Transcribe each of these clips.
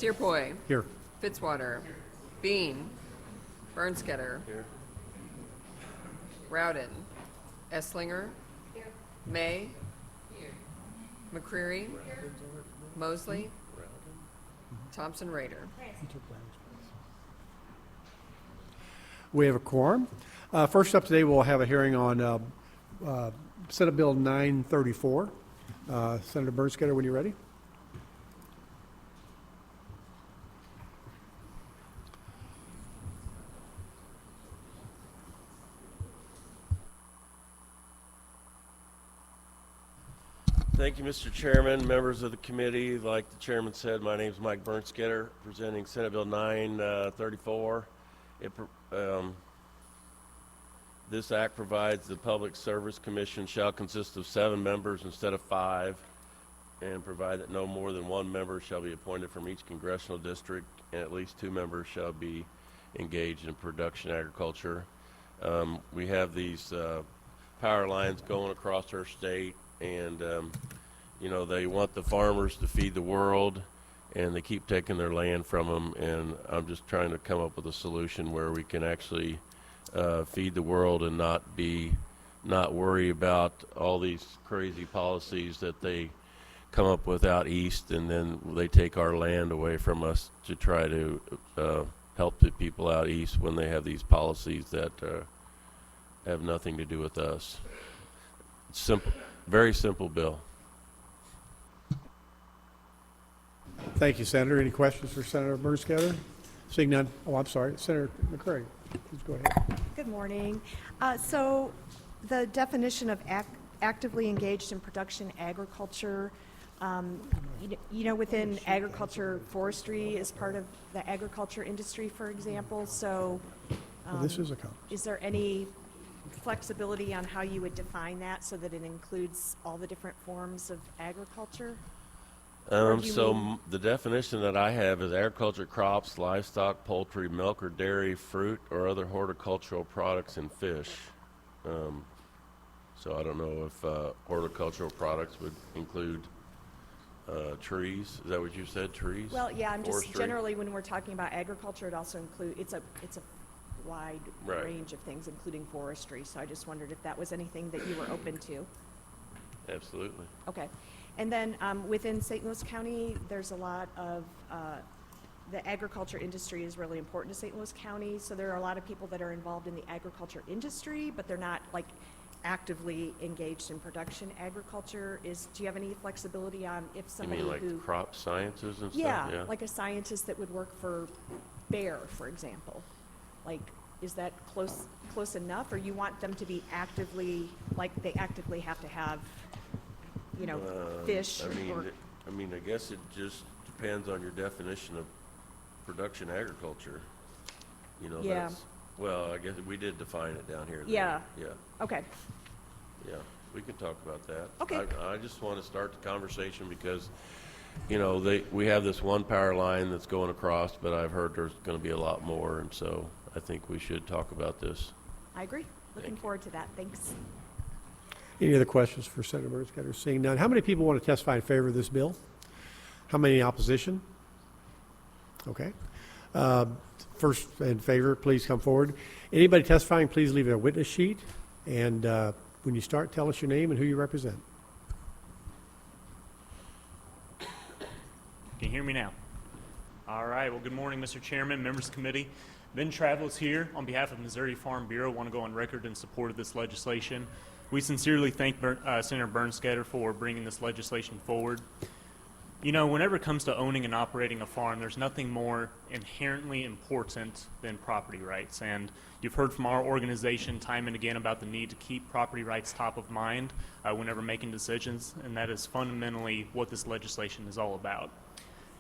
Searpoy. Here. Fitzwater. Bean. Bernskoetter. Here. Rowden. Esslinger. May. McCreary. Mosley. Thompson Rehder. We have a quorum. First up today, we'll have a hearing on Senate Bill 934. Senator Bernskoetter, when you're ready. Thank you, Mr. Chairman, members of the committee. Like the chairman said, my name is Mike Bernskoetter, presenting Senate Bill 934. This act provides the Public Service Commission shall consist of 7 members instead of 5, and provide that no more than 1 member shall be appointed from each congressional district, and at least 2 members shall be engaged in production agriculture. We have these power lines going across our state, and you know, they want the farmers to feed the world, and they keep taking their land from them, and I'm just trying to come up with a solution where we can actually feed the world and not worry about all these crazy policies that they come up with out east, and then they take our land away from us to try to help the people out east when they have these policies that have nothing to do with us. Simple. Very simple bill. Thank you, Senator. Any questions for Senator Bernskoetter? Seeing none. Oh, I'm sorry. Senator McCreary, please go ahead. Good morning. So the definition of actively engaged in production agriculture, you know, within agriculture, forestry is part of the agriculture industry, for example. So Well, this is a comment. is there any flexibility on how you would define that so that it includes all the different forms of agriculture? Or do you mean- The definition that I have is agriculture crops, livestock, poultry, milk or dairy, fruit or other horticultural products and fish. So I don't know if horticultural products would include trees. Is that what you said, trees? Well, yeah, I'm just Forestry? generally when we're talking about agriculture, it also includes, it's a wide Right. range of things, including forestry. So I just wondered if that was anything that you were open to. Absolutely. Okay. And then within St. Louis County, there's a lot of, the agriculture industry is really important to St. Louis County. So there are a lot of people that are involved in the agriculture industry, but they're not like actively engaged in production agriculture. Do you have any flexibility on if You somebody mean like who, crop sciences and stuff? yeah, like a scientist that would work for Bayer, for example? Like, is that close enough, or you want them to be actively, like they actively have to have, you know, fish? I mean, I guess it just depends on your definition of production agriculture. You know, Yeah. well, I guess we did define it down here. Though. Yeah. Yeah. Okay. Yeah. We can talk about that. Okay. I just want to start the conversation because, you know, we have this one power line that's going across, but I've heard there's going to be a lot more, and so I think we should talk about this. I agree. Looking forward to that. Thanks. Any other questions for Senator Bernskoetter? Seeing none. How many people want to testify in favor of this bill? How many in opposition? Okay. First in favor, please come forward. Anybody testifying, please leave a witness sheet. And when you start, tell us your name and who you represent. Can you hear me now? All right. Well, good morning, Mr. Chairman, members of the committee. Ben Travel's here on behalf of Missouri Farm Bureau. I want to go on record in support of this legislation. We sincerely thank Senator Bernskoetter for bringing this legislation forward. You know, whenever it comes to owning and operating a farm, there's nothing more inherently important than property rights. And you've heard from our organization time and again about the need to keep property rights top of mind whenever making decisions, and that is fundamentally what this legislation is all about.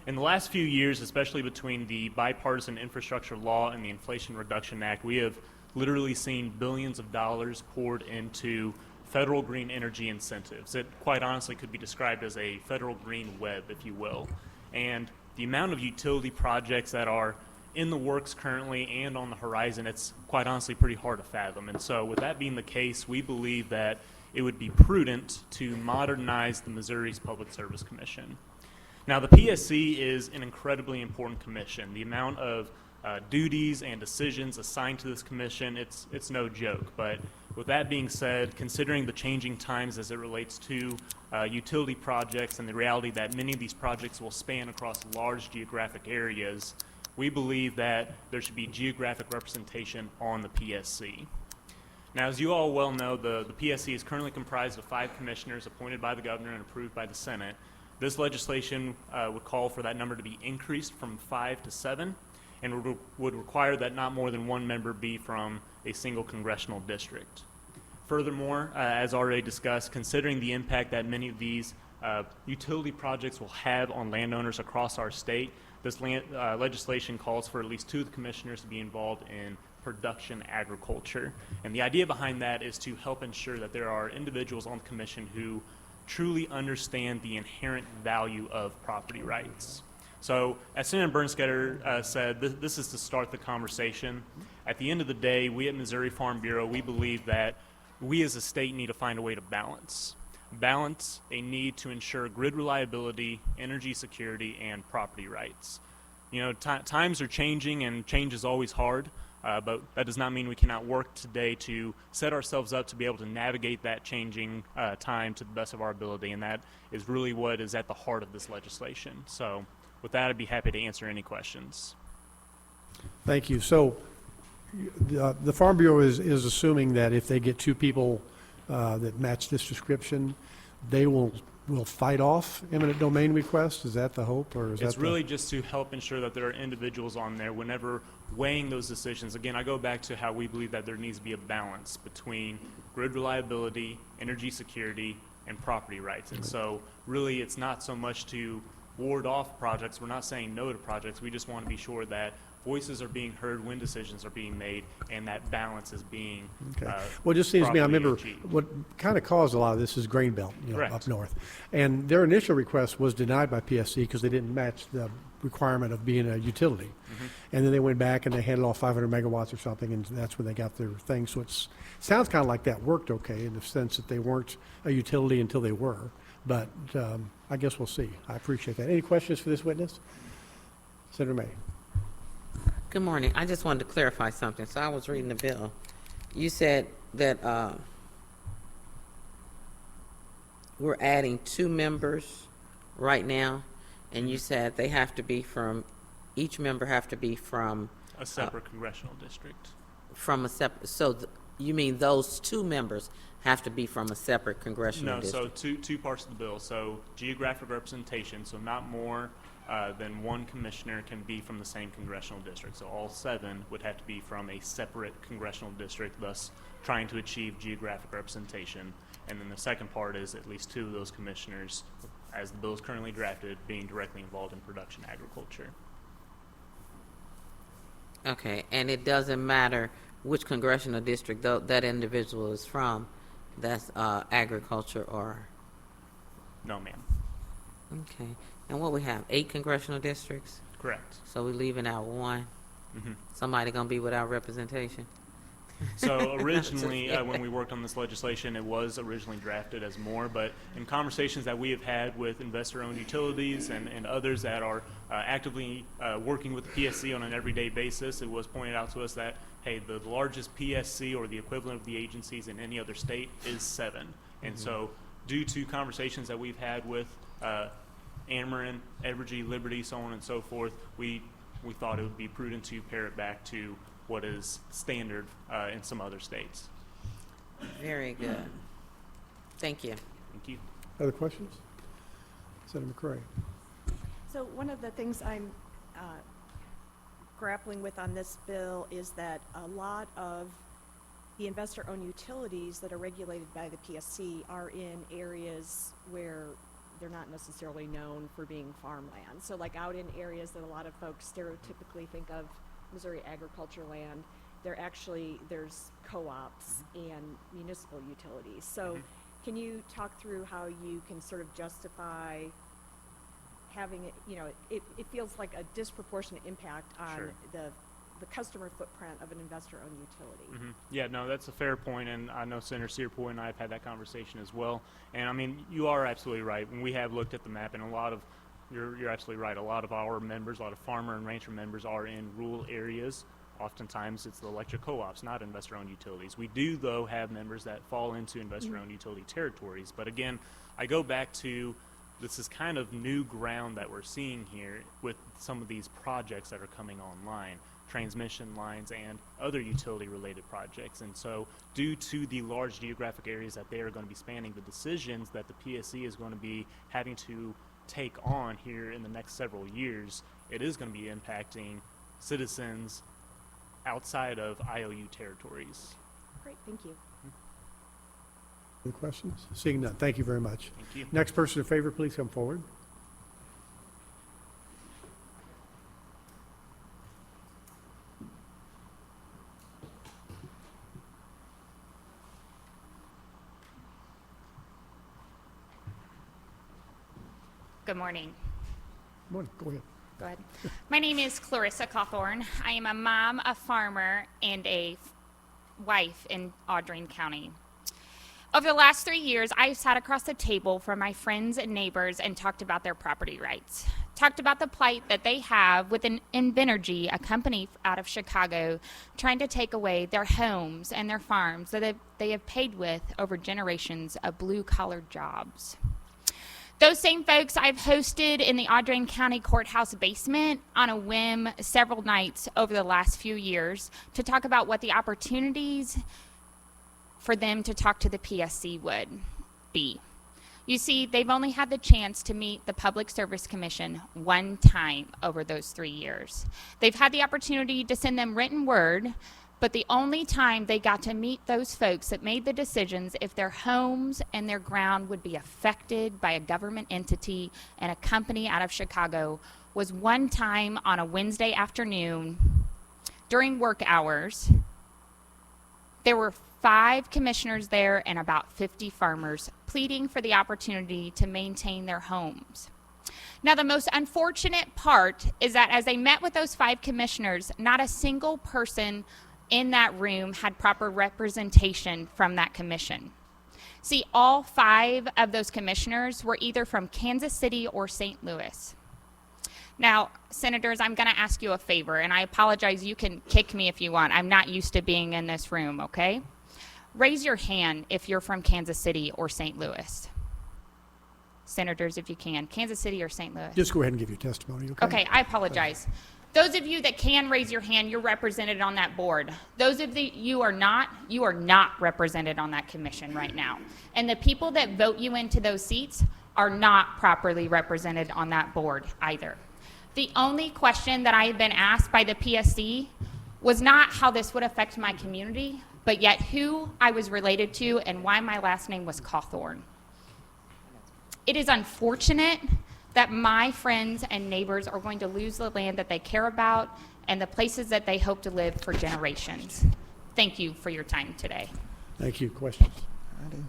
In the last few years, especially between the bipartisan infrastructure law and the Inflation Reduction Act, we have literally seen billions of dollars poured into federal green energy incentives. It quite honestly could be described as a federal green web, if you will. And the amount of utility projects that are in the works currently and on the horizon, it's quite honestly pretty hard to fathom. And so with that being the case, we believe that it would be prudent to modernize the Missouri's Public Service Commission. Now, the PSC is an incredibly important commission. The amount of duties and decisions assigned to this commission, it's no joke. But with that being said, considering the changing times as it relates to utility projects and the reality that many of these projects will span across large geographic areas, we believe that there should be geographic representation on the PSC. Now, as you all well know, the PSC is currently comprised of 5 commissioners appointed by the governor and approved by the Senate. This legislation would call for that number to be increased from 5 to 7, and would require that not more than 1 member be from a single congressional district. Furthermore, as already discussed, considering the impact that many of these utility projects will have on landowners across our state, this legislation calls for at least 2 of the commissioners to be involved in production agriculture. And the idea behind that is to help ensure that there are individuals on the commission who truly understand the inherent value of property rights. So, as Senator Bernskoetter said, this is to start the conversation. At the end of the day, we at Missouri Farm Bureau, we believe that we as a state need to find a way to balance a need to ensure grid reliability, energy security, and property rights. You know, times are changing, and change is always hard. But that does not mean we cannot work today to set ourselves up to be able to navigate that changing time to the best of our ability, and that is really what is at the heart of this legislation. So with that, I'd be happy to answer any questions. Thank you. So the Farm Bureau is assuming that if they get 2 people that match this description, they will fight off eminent domain requests? Is that the hope, or is it's that really just to help ensure that there are individuals on there whenever weighing those decisions. Again, I go back to how we believe that there needs to be a balance between grid reliability, energy security, and property rights. And so really it's not so much to ward off projects. We're not saying no to projects. We just want to be sure that voices are being heard when decisions are being made, and that balance is being Well, it just seems to me, I properly remember achieved. what kind of caused a lot of this is grain belt, Correct. up north. And their initial request was denied by PSC because they didn't match the requirement of being a utility. Mm-hmm. And then they went back and they handed off 500 megawatts or something, and that's when they got their thing. So it sounds kind of like that worked okay in the sense that they weren't a utility until they were. But I guess we'll see. I appreciate that. Any questions for this witness? Senator May. Good morning. I just wanted to clarify something. So I was reading the bill. You said that we're adding 2 members right now, and you said they have to be from, each member have to be from A separate congressional district. a separate, so you mean those 2 members have to be from a separate congressional No, district? so two parts of the bill. So geographic representation, so not more than 1 commissioner can be from the same congressional district. So all 7 would have to be from a separate congressional district, thus trying to achieve geographic representation. And then the second part is at least 2 of those commissioners, as the bill is currently drafted, being directly involved in production agriculture. Okay, and it doesn't matter which congressional district that individual is from, that's agriculture or? No, ma'am. Okay, and what we have, 8 congressional districts? Correct. So we're leaving out 1. Mhm. Somebody gonna be without representation? So originally, when we worked on this legislation, it was originally drafted as more, but in conversations that we have had with investor-owned utilities and others that are actively working with the PSC on an everyday basis, it was pointed out to us that, hey, the largest PSC or the equivalent of the agencies in any other state is 7. And so due to conversations that we've had with Ameren, Evergy, Liberty, so on and so forth, we thought it would be prudent to pare it back to what is standard in some other states. Very good. Thank you. Thank you. Other questions? Senator McCray. So one of the things I'm grappling with on this bill is that a lot of the investor-owned utilities that are regulated by the PSC are in areas where they're not necessarily known for being farmland. So like out in areas that a lot of folks stereotypically think of Missouri agriculture land, there's co-ops and municipal utilities. So can you talk through how you can sort of justify having it, it feels like a disproportionate impact on Sure. the customer footprint of an investor-owned utility. Yeah, no, that's a fair point, and I know Senator Searpoy and I have had that conversation as well. And I mean, you are absolutely right. When we have looked at the map, and a lot of You're absolutely right. A lot of our members, a lot of farmer and rancher members are in rural areas. Oftentimes it's the electric co-ops, not investor-owned utilities. We do, though, have members that fall into investor-owned utility territories. But again, I go back to this is kind of new ground that we're seeing here with some of these projects that are coming online, transmission lines and other utility-related projects. And so due to the large geographic areas that they are going to be spanning, the decisions that the PSC is going to be having to take on here in the next several years, it is going to be impacting citizens outside of IOU territories. Great, thank you. Any questions? Seeing none, thank you very much. Thank you. Next person in favor, please come forward. Good morning. Morning, go ahead. Go ahead. My name is Clarissa Cawthorn. I am a mom, a farmer, and a wife in Audrain County. Over the last 3 years, I've sat across the table from my friends and neighbors and talked about their property rights. Talked about the plight that they have with Invenergy, a company out of Chicago, trying to take away their homes and their farms that they have paid with over generations of blue-collar jobs. Those same folks I've hosted in the Audrain County Courthouse basement on a whim several nights over the last few years to talk about what the opportunities for them to talk to the PSC would be. You see, they've only had the chance to meet the Public Service Commission one time over those 3 years. They've had the opportunity to send them written word, but the only time they got to meet those folks that made the decisions if their homes and their ground would be affected by a government entity and a company out of Chicago was one time on a Wednesday afternoon during work hours. There were 5 commissioners there and about 50 farmers pleading for the opportunity to maintain their homes. Now, the most unfortunate part is that as they met with those 5 commissioners, not a single person in that room had proper representation from that commission. See, all 5 of those commissioners were either from Kansas City or St. Louis. Now, senators, I'm going to ask you a favor, and I apologize, you can kick me if you want. I'm not used to being in this room, okay? Raise your hand if you're from Kansas City or St. Louis. Senators, if you can. Kansas City or St. Louis? Just go ahead and give your testimony, okay? Okay, I apologize. Those of you that can raise your hand, you're represented on that board. Those of you are not represented on that commission right now. And the people that vote you into those seats are not properly represented on that board either. The only question that I had been asked by the PSC was not how this would affect my community, but yet who I was related to and why my last name was Cawthorn. It is unfortunate that my friends and neighbors are going to lose the land that they care about and the places that they hope to live for generations. Thank you for your time today. Thank you. Questions? I do.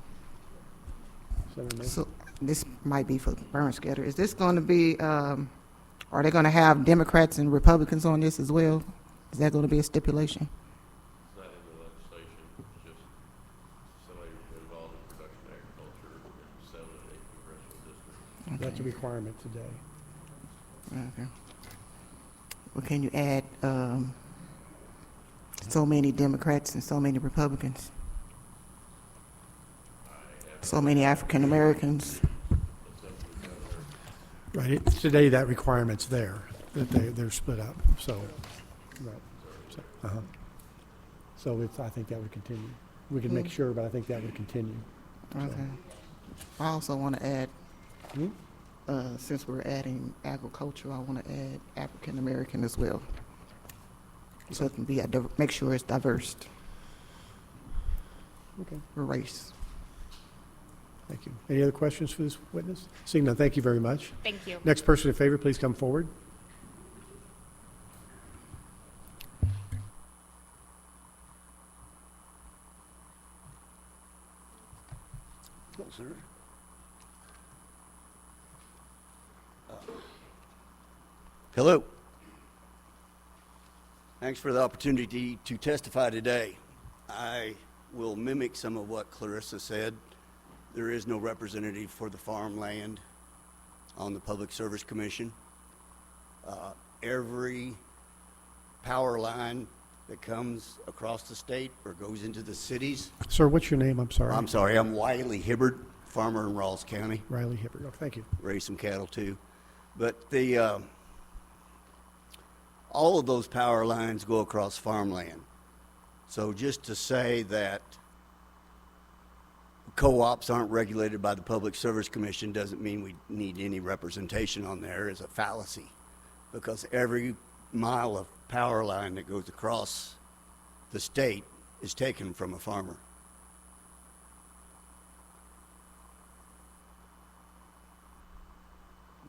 Senator May? So this might be for Bernskoetter. Is this going to be, are they going to have Democrats and Republicans on this as well? Is that going to be a stipulation? It's not in the legislation, it's just somebody involved in production agriculture in 7 and 8 congressional districts. That's a requirement today. Okay. Well, can you add so many Democrats and so many Republicans? So many African Americans? Right, today that requirement's there, that they're split up, so, right. So it's, I think that would continue. We can make sure, but I think that would continue. Okay. I also want to add, Hmm? since we're adding agriculture, I want to add African American as well. So it can be, make sure it's diverse Okay, for race. thank you. Any other questions for this witness? Seeing none, thank you very much. Thank you. Next person in favor, please come forward. Hello, sir. Hello. Thanks for the opportunity to testify today. I will mimic some of what Clarissa said. There is no representative for the farmland on the Public Service Commission. Every power line that comes across the state or goes into the cities. Sir, what's your name? I'm sorry. I'm sorry, I'm Wiley Hibbard, farmer in Rawls County. Riley Hibbert. Oh, thank you. Raise some cattle too. But the all of those power lines go across farmland. So just to say that co-ops aren't regulated by the Public Service Commission doesn't mean we need any representation on there is a fallacy, because every mile of power line that goes across the state is taken from a farmer.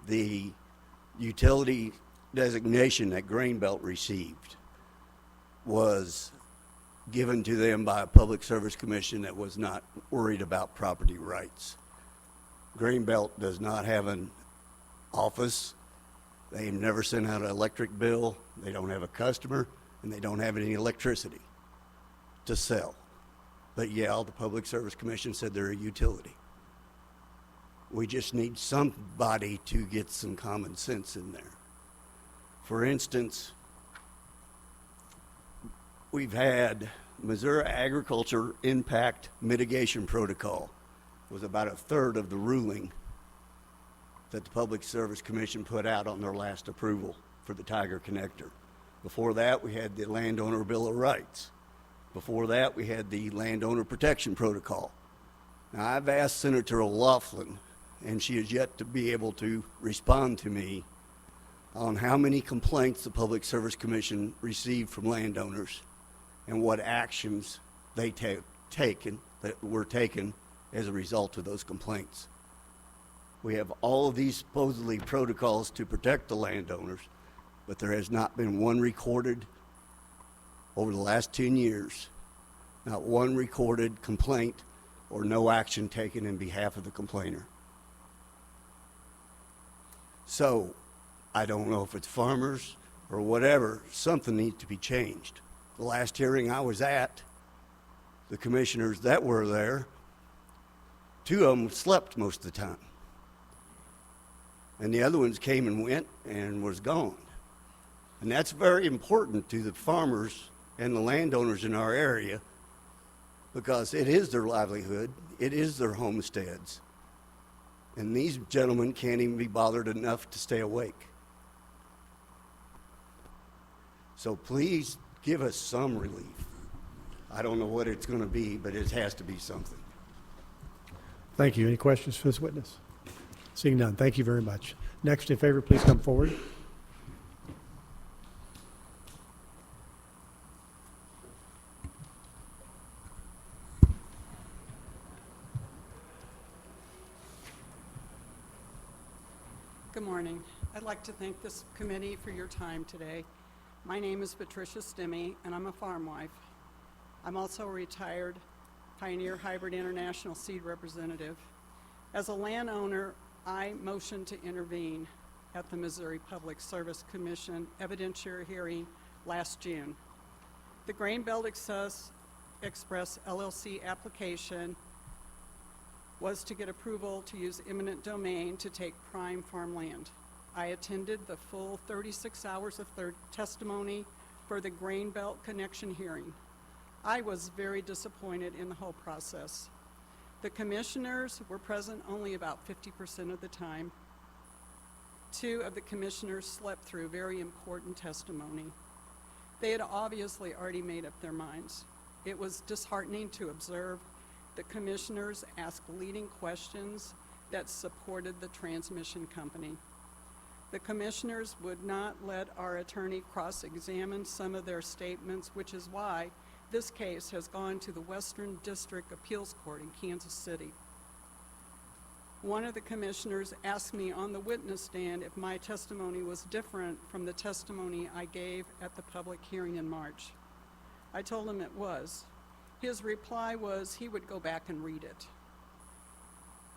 The utility designation that Grainbelt received was given to them by a Public Service Commission that was not worried about property rights. Grainbelt does not have an office. They never sent out an electric bill. They don't have a customer, and they don't have any electricity to sell. But yeah, the Public Service Commission said they're a utility. We just need somebody to get some common sense in there. For instance, we've had Missouri Agriculture Impact Mitigation Protocol was about a third of the ruling that the Public Service Commission put out on their last approval for the Tiger Connector. Before that, we had the Landowner Bill of Rights. Before that, we had the Landowner Protection Protocol. Now, I've asked Senator O'Loughlin, and she has yet to be able to respond to me on how many complaints the Public Service Commission received from landowners and what actions they were taken as a result of those complaints. We have all of these supposedly protocols to protect the landowners, but there has not been one recorded over the last 10 years, not one recorded complaint or no action taken in behalf of the complainer. So, I don't know if it's farmers or whatever, something needs to be changed. The last hearing I was at, the commissioners that were there, 2 of them slept most of the time. And the other ones came and went and was gone. And that's very important to the farmers and the landowners in our area, because it is their livelihood, it is their homesteads. And these gentlemen can't even be bothered enough to stay awake. So please give us some relief. I don't know what it's going to be, but it has to be something. Thank you. Any questions for this witness? Seeing none, thank you very much. Next in favor, please come forward. Good morning. I'd like to thank this committee for your time today. My name is Patricia Stimmey, and I'm a farm wife. I'm also a retired Pioneer Hybrid International seed representative. As a landowner, I motioned to intervene at the Missouri Public Service Commission evidentiary hearing last June. The Grainbelt Express LLC application was to get approval to use eminent domain to take prime farmland. I attended the full 36 hours of testimony for the Grainbelt connection hearing. I was very disappointed in the whole process. The commissioners were present only about 50% of the time. 2 of the commissioners slept through very important testimony. They had obviously already made up their minds. It was disheartening to observe the commissioners ask leading questions that supported the transmission company. The commissioners would not let our attorney cross-examine some of their statements, which is why this case has gone to the Western District Appeals Court in Kansas City. One of the commissioners asked me on the witness stand if my testimony was different from the testimony I gave at the public hearing in March. I told him it was. His reply was he would go back and read it.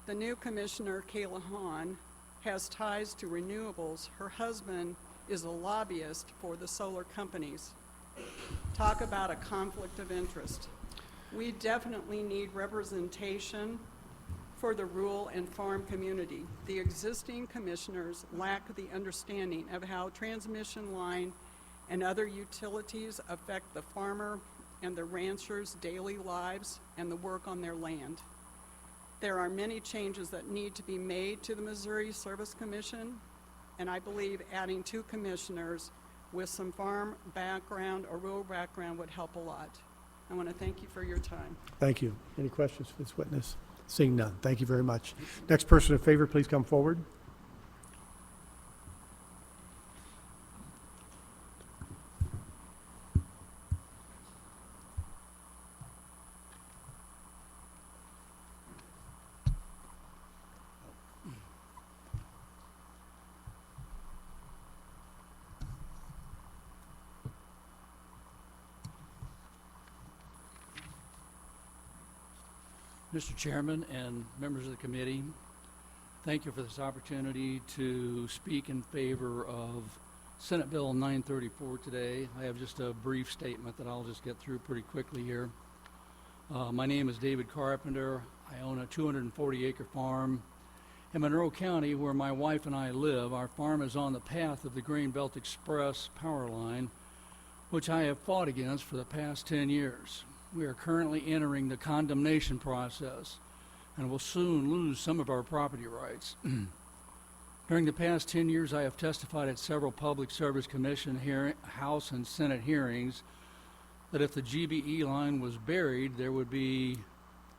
The new commissioner, Kayla Hahn, has ties to renewables. Her husband is a lobbyist for the solar companies. Talk about a conflict of interest. We definitely need representation for for the rural and farm community. The existing commissioners lack the understanding of how transmission line and other utilities affect the farmer and the rancher's daily lives and the work on their land. There are many changes that need to be made to the Missouri Service Commission, and I believe adding 2 commissioners with some farm background or rural background would help a lot. I want to thank you for your time. Thank you. Any questions for this witness? Seeing none, thank you very much. Next person in favor, please come forward. Mr. Chairman and members of the committee, thank you for this opportunity to speak in favor of Senate Bill 934 today. I have just a brief statement that I'll just get through pretty quickly here. My name is David Carpenter. I own a 240-acre farm in Monroe County where my wife and I live. Our farm is on the path of the Grain Belt Express power line, which I have fought against for the past 10 years. We are currently entering the condemnation process and will soon lose some of our property rights. During the past 10 years, I have testified at several Public Service Commission House and Senate hearings that if the GBE line was buried, there would be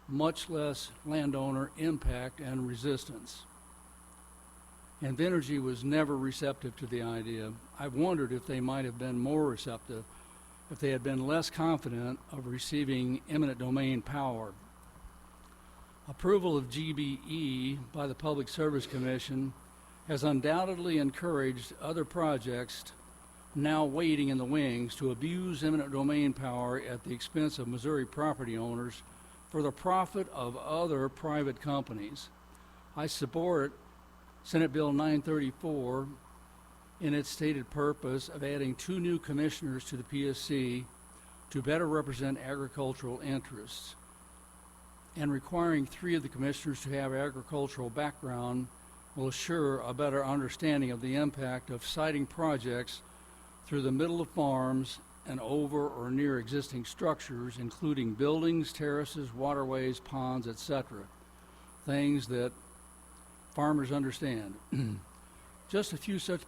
much less landowner impact and resistance. And Venergy was never receptive to the idea. I've wondered if they might have been more receptive if they had been less confident of receiving eminent domain power. Approval of GBE by the Public Service Commission has undoubtedly encouraged other projects now waiting in the wings to abuse eminent domain power at the expense of Missouri property owners for the profit of other private companies. I support Senate Bill 934 in its stated purpose of adding 2 new commissioners to the PSC to better represent agricultural interests, and requiring 3 of the commissioners to have agricultural background will assure a better understanding of the impact of siting projects through the middle of farms and over or near existing structures, including buildings, terraces, waterways, ponds, etc. Things that farmers understand. Just a few such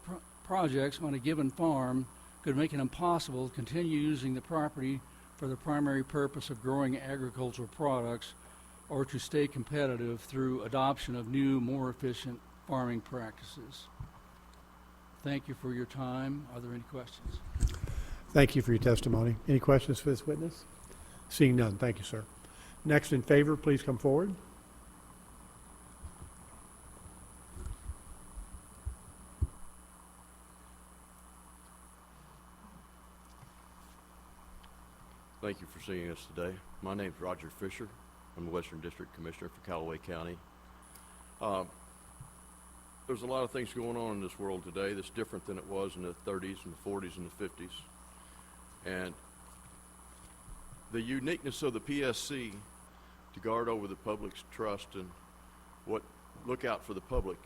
projects on a given farm could make it impossible to continue using the property for the primary purpose of growing agricultural products or to stay competitive through adoption of new, more efficient farming practices. Thank you for your time. Are there any questions? Thank you for your testimony. Any questions for this witness? Seeing none, thank you, sir. Next in favor, please come forward. Thank you for seeing us today. My name is Roger Fisher. I'm the Western District Commissioner for Callaway County. There's a lot of things going on in this world today that's different than it was in the 30s and the 40s and the 50s. And the uniqueness of the PSC to guard over the public's trust and look out for the public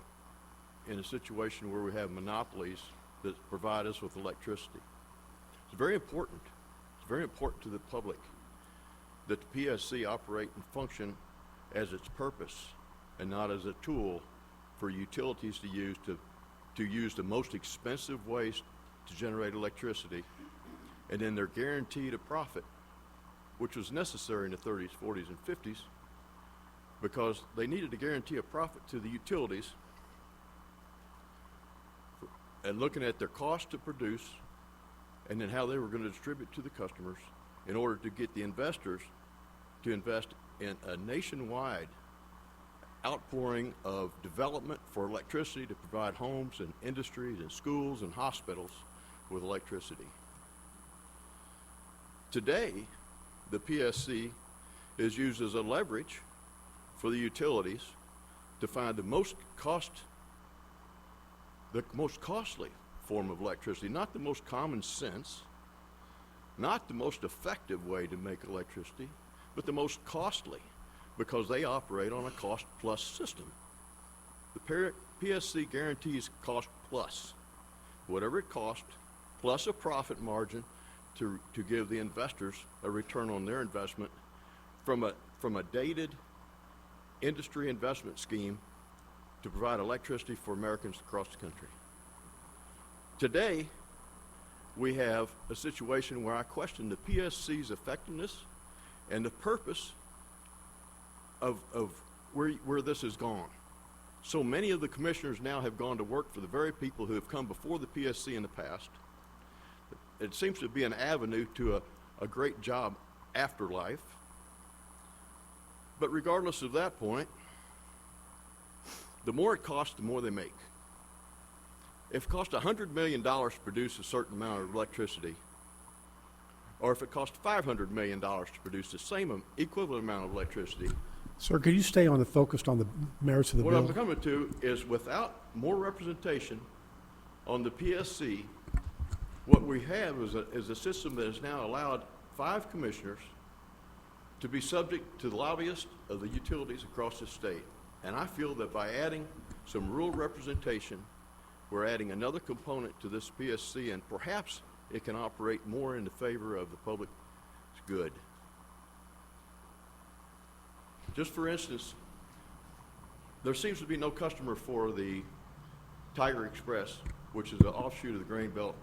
in a situation where we have monopolies that provide us with electricity. It's very important. It's very important to the public that the PSC operate and function as its purpose and not as a tool for utilities to use the most expensive ways to generate electricity, and then they're guaranteed a profit, which was necessary in the 30s, 40s, and 50s because they needed to guarantee a profit to the utilities and looking at their cost to produce and then how they were going to distribute to the customers in order to get the investors to invest in a nationwide outpouring of development for electricity to provide homes and industries and schools and hospitals with electricity. Today, the PSC is used as a leverage for the utilities to find the most costly form of electricity, not the most common sense, not the most effective way to make electricity, but the most costly, because they operate on a cost-plus system. The PSC guarantees cost plus, whatever it costs, plus a profit margin to give the investors a return on their investment from a dated industry investment scheme to provide electricity for Americans across the country. Today, we have a situation where I question the PSC's effectiveness and the purpose of where this has gone. So many of the commissioners now have gone to work for the very people who have come before the PSC in the past. It seems to be an avenue to a great job afterlife. But regardless of that point, the more it costs, the more they make. If it costs $100 million to produce a certain amount of electricity, or if it costs $500 million to produce the same equivalent amount of electricity, Sir, could you stay focused on the merits of the what bill? I'm coming to is without more representation on the PSC, what we have is a system that has now allowed 5 commissioners to be subject to the lobbyists of the utilities across the state. And I feel that by adding some rural representation, we're adding another component to this PSC, and perhaps it can operate more in the favor of the public's good. Just for instance, there seems to be no customer for the Tiger Express, which is an offshoot of the grain belt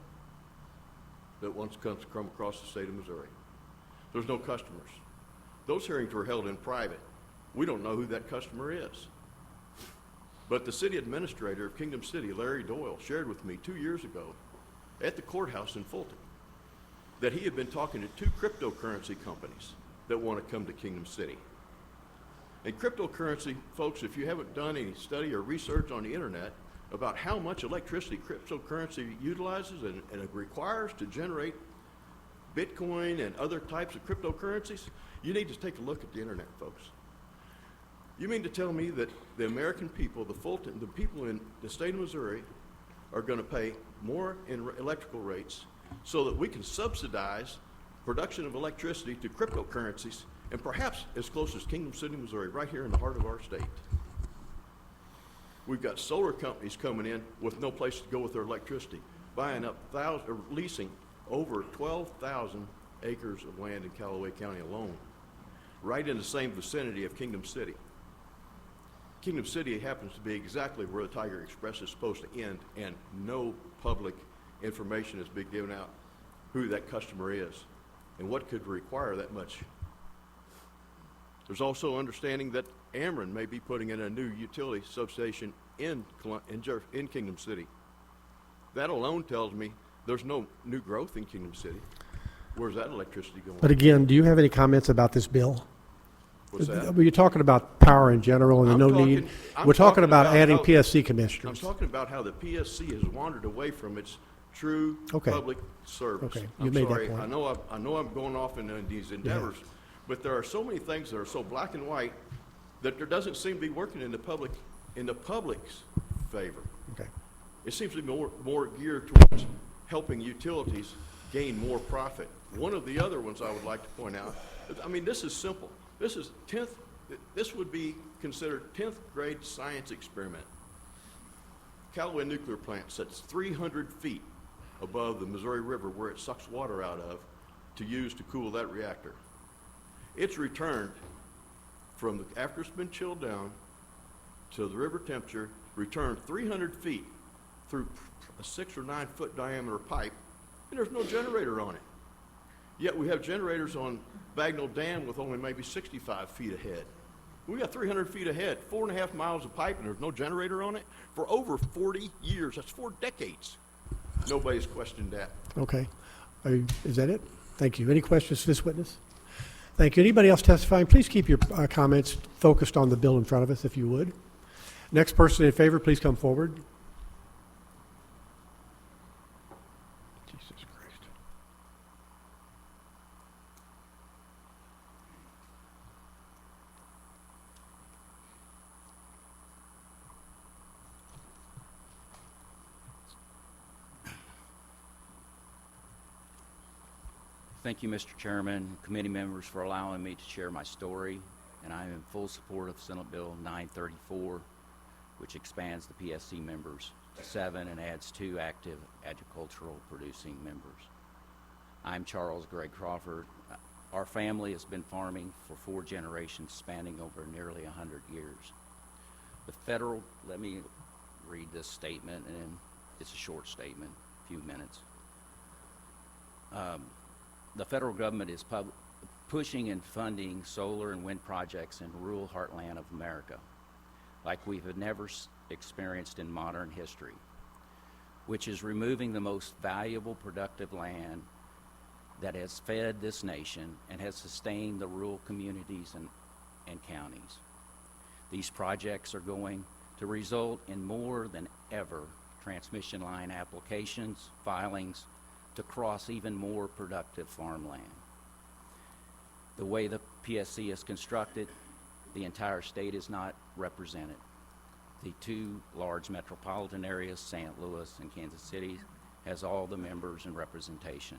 that once come across the state of Missouri. There's no customers. Those hearings were held in private. We don't know who that customer is. But the city administrator of Kingdom City, Larry Doyle, shared with me 2 years ago at the courthouse in Fulton that he had been talking to 2 cryptocurrency companies that want to come to Kingdom City. And cryptocurrency, folks, if you haven't done any study or research on the internet about how much electricity cryptocurrency utilizes and it requires to generate Bitcoin and other types of cryptocurrencies, you need to take a look at the internet, folks. You mean to tell me that the American people, the people in the state of Missouri are going to pay more in electrical rates so that we can subsidize production of electricity to cryptocurrencies and perhaps as close as Kingdom City, Missouri, right here in the heart of our state? We've got solar companies coming in with no place to go with their electricity, buying up leasing over 12,000 acres of land in Callaway County alone, right in the same vicinity of Kingdom City. Kingdom City happens to be exactly where the Tiger Express is supposed to end, and no public information is being given out who that customer is and what could require that much. There's also understanding that Ameren may be putting in a new utility substation in Kingdom City. That alone tells me there's no new growth in Kingdom City. Where's that electricity going? But again, do you have any comments about this bill? What's that? You're talking about power in general and the no need. We're talking about adding how, PSC I'm commissioners. talking about how the PSC has wandered away from its true public service. Okay, I'm you made that sorry. point. I know I'm going off in these endeavors, but there are so many things that are so black and white that there doesn't seem to be working in the public's favor. Okay. It seems to be more geared towards helping utilities gain more profit. One of the other ones I would like to point out, I mean, this is simple. This would be considered 10th grade science experiment. Callaway Nuclear Plant sits 300 feet above the Missouri River where it sucks water out of to use to cool that reactor. It's returned from after it's been chilled down to the river temperature, returned 300 feet through a 6 or 9 foot diameter pipe, and there's no generator on it. Yet we have generators on Bagnell Dam with only maybe 65 feet ahead. We got 300 feet ahead, 4.5 miles of pipe, and there's no generator on it for over 40 years. That's 4 decades. Nobody's questioned that. Okay. Is that it? Thank you. Any questions for this witness? Thank you. Anybody else testifying? Please keep your comments focused on the bill in front of us, if you would. Next person in favor, please come forward. Jesus Christ. Thank you, Mr. Chairman, committee members, for allowing me to share my story. and I am in full support of Senate Bill 934, which expands the PSC members to 7 and adds 2 active agricultural producing members. I'm Charles Greg Crawford. Our family has been farming for 4 generations spanning over nearly 100 years. Let me read this statement, and it's a short statement, a few minutes. The federal government is pushing and funding solar and wind projects in rural heartland of America like we've never experienced in modern history, which is removing the most valuable productive land that has fed this nation and has sustained the rural communities and counties. These projects are going to result in more than ever transmission line applications, filings to cross even more productive farmland. The way the PSC is constructed, the entire state is not represented. The 2 large metropolitan areas, St. Louis and Kansas City, has all the members and representation.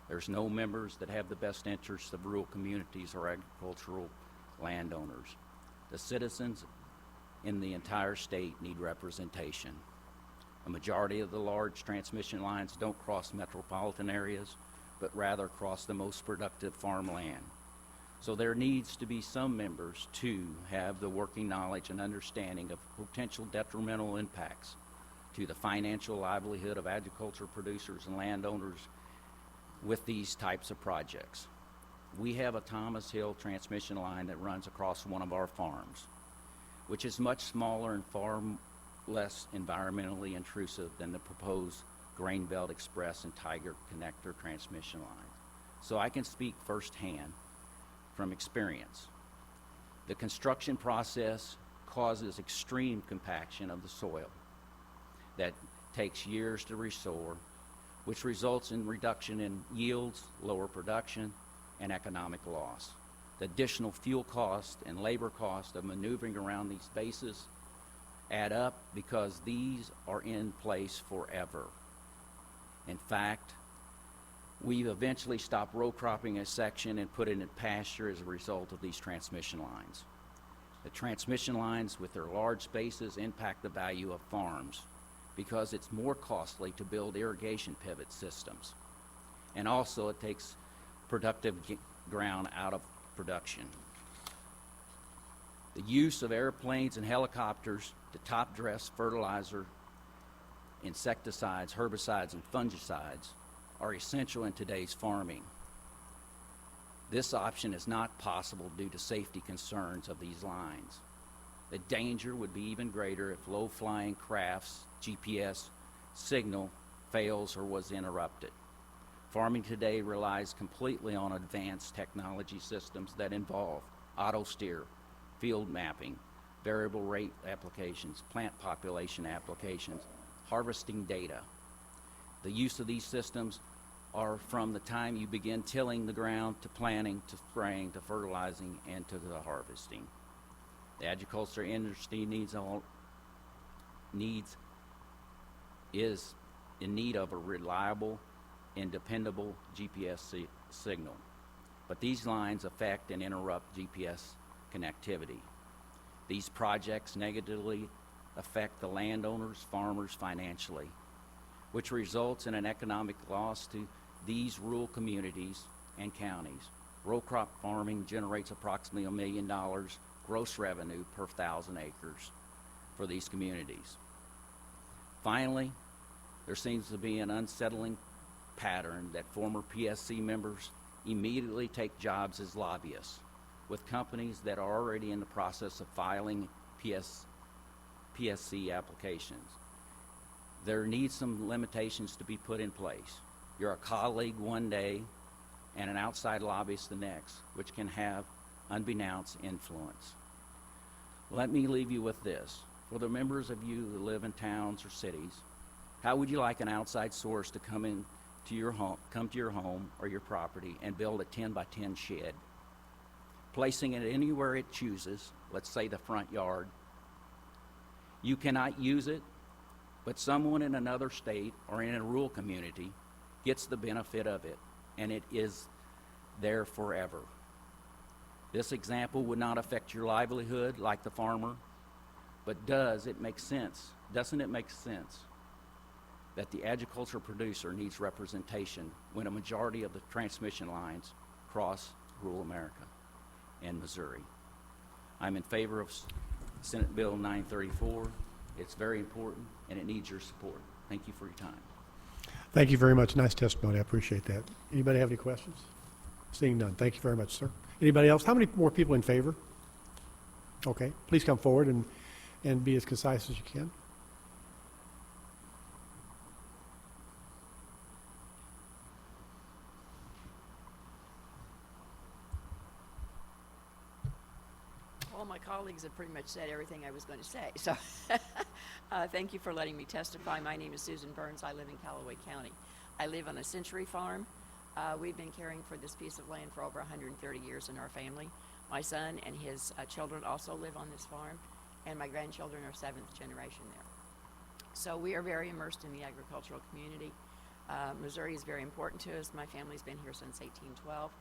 There's no members that have the best interests of rural communities or agricultural landowners. The citizens in the entire state need representation. A majority of the large transmission lines don't cross metropolitan areas, but rather cross the most productive farmland. So there needs to be some members to have the working knowledge and understanding of potential detrimental impacts to the financial livelihood of agriculture producers and landowners with these types of projects. We have a Thomas Hill transmission line that runs across one of our farms, which is much smaller and far less environmentally intrusive than the proposed Grain Belt Express and Tiger Connector transmission lines. So I can speak firsthand from experience. The construction process causes extreme compaction of the soil that takes years to restore, which results in reduction in yields, lower production, and economic loss. The additional fuel cost and labor cost of maneuvering around these bases add up because these are in place forever. In fact, we've eventually stopped row cropping a section and put it in pasture as a result of these transmission lines. The transmission lines with their large bases impact the value of farms because it's more costly to build irrigation pivot systems. And also it takes productive ground out of production. The use of airplanes and helicopters to top dress fertilizer, insecticides, herbicides, and fungicides are essential in today's farming. This option is not possible due to safety concerns of these lines. The danger would be even greater if low-flying crafts' GPS signal fails or was interrupted. Farming today relies completely on advanced technology systems that involve auto steer, field mapping, variable rate applications, plant population applications, harvesting data. The use of these systems are from the time you begin tilling the ground to planting to spraying to fertilizing and to the harvesting. The agriculture industry is in need of a reliable and dependable GPS signal. But these lines affect and interrupt GPS connectivity. These projects negatively affect the landowners, farmers financially, which results in an economic loss to these rural communities and counties. Row crop farming generates approximately $1 million gross revenue per 1,000 acres for these communities. Finally, there seems to be an unsettling pattern that former PSC members immediately take jobs as lobbyists with companies that are already in the process of filing PSC applications. There needs some limitations to be put in place. You're a colleague one day and an outside lobbyist the next, which can have unbeknownst influence. Let me leave you with this. For the members of you who live in towns or cities, how would you like an outside source to come to your home or your property and build a 10 by 10 shed, placing it anywhere it chooses, let's say the front yard? You cannot use it, but someone in another state or in a rural community gets the benefit of it, and it is there forever. This example would not affect your livelihood like the farmer, but does it make sense? Doesn't it make sense that the agricultural producer needs representation when a majority of the transmission lines cross rural America and Missouri? I'm in favor of Senate Bill 934. It's very important, and it needs your support. Thank you for your time. Thank you very much. Nice testimony. I appreciate that. Anybody have any questions? Seeing none. Thank you very much, sir. Anybody else? How many more people in favor? Okay. Please come forward and be as concise as you can. All my colleagues have pretty much said everything I was going to say, so thank you for letting me testify. My name is Susan Burns. I live in Callaway County. I live on a century farm. We've been caring for this piece of land for over 130 years in our family. My son and his children also live on this farm, and my grandchildren are 7th generation there. So we are very immersed in the agricultural community. Missouri is very important to us. My family's been here since 1812,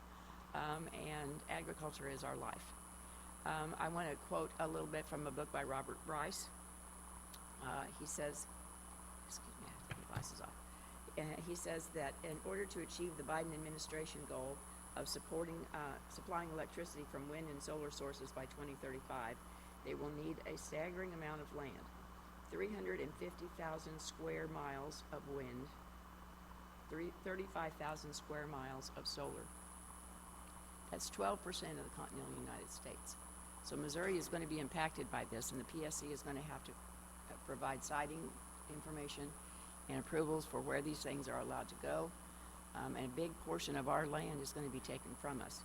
and agriculture is our life. I want to quote a little bit from a book by Robert Bryce. He says, excuse me, I have to take my glasses off. He says that in order to achieve the Biden administration goal of supplying electricity from wind and solar sources by 2035, they will need a staggering amount of land, 350,000 square miles of wind, 35,000 square miles of solar. That's 12% of the continental United States. So Missouri is going to be impacted by this, and the PSC is going to have to provide siting information and approvals for where these things are allowed to go. And a big portion of our land is going to be taken from us.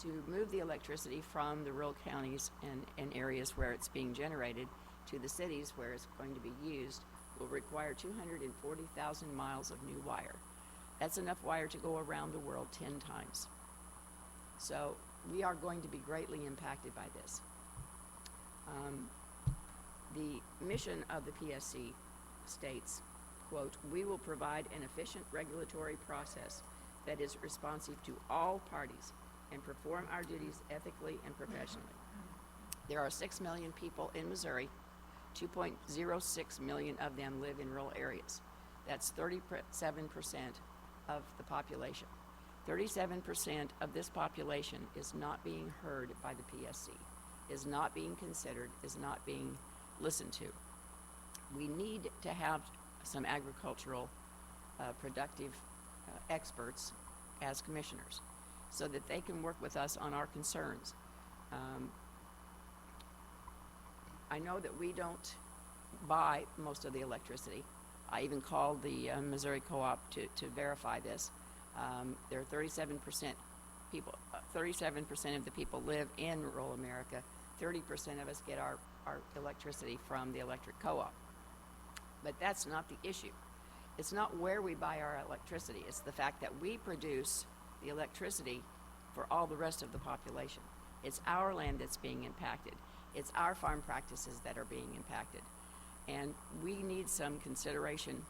To move the electricity from the rural counties and areas where it's being generated to the cities where it's going to be used will require 240,000 miles of new wire. That's enough wire to go around the world 10 times. So we are going to be greatly impacted by this. The mission of the PSC states, quote, "We will provide an efficient regulatory process that is responsive to all parties and perform our duties ethically and professionally." There are 6 million people in Missouri. 2.06 million of them live in rural areas. That's 37% of the population. 37% of this population is not being heard by the PSC, is not being considered, is not being listened to. We need to have some agricultural productive experts as commissioners so that they can work with us on our concerns. I know that we don't buy most of the electricity. I even called the Missouri Co-op to verify this. There are 37% people, 37% of the people live in rural America. 30% of us get our electricity from the electric co-op. But that's not the issue. It's not where we buy our electricity. It's the fact that we produce the electricity for all the rest of the population. It's our land that's being impacted. It's our farm practices that are being impacted. And we need some consideration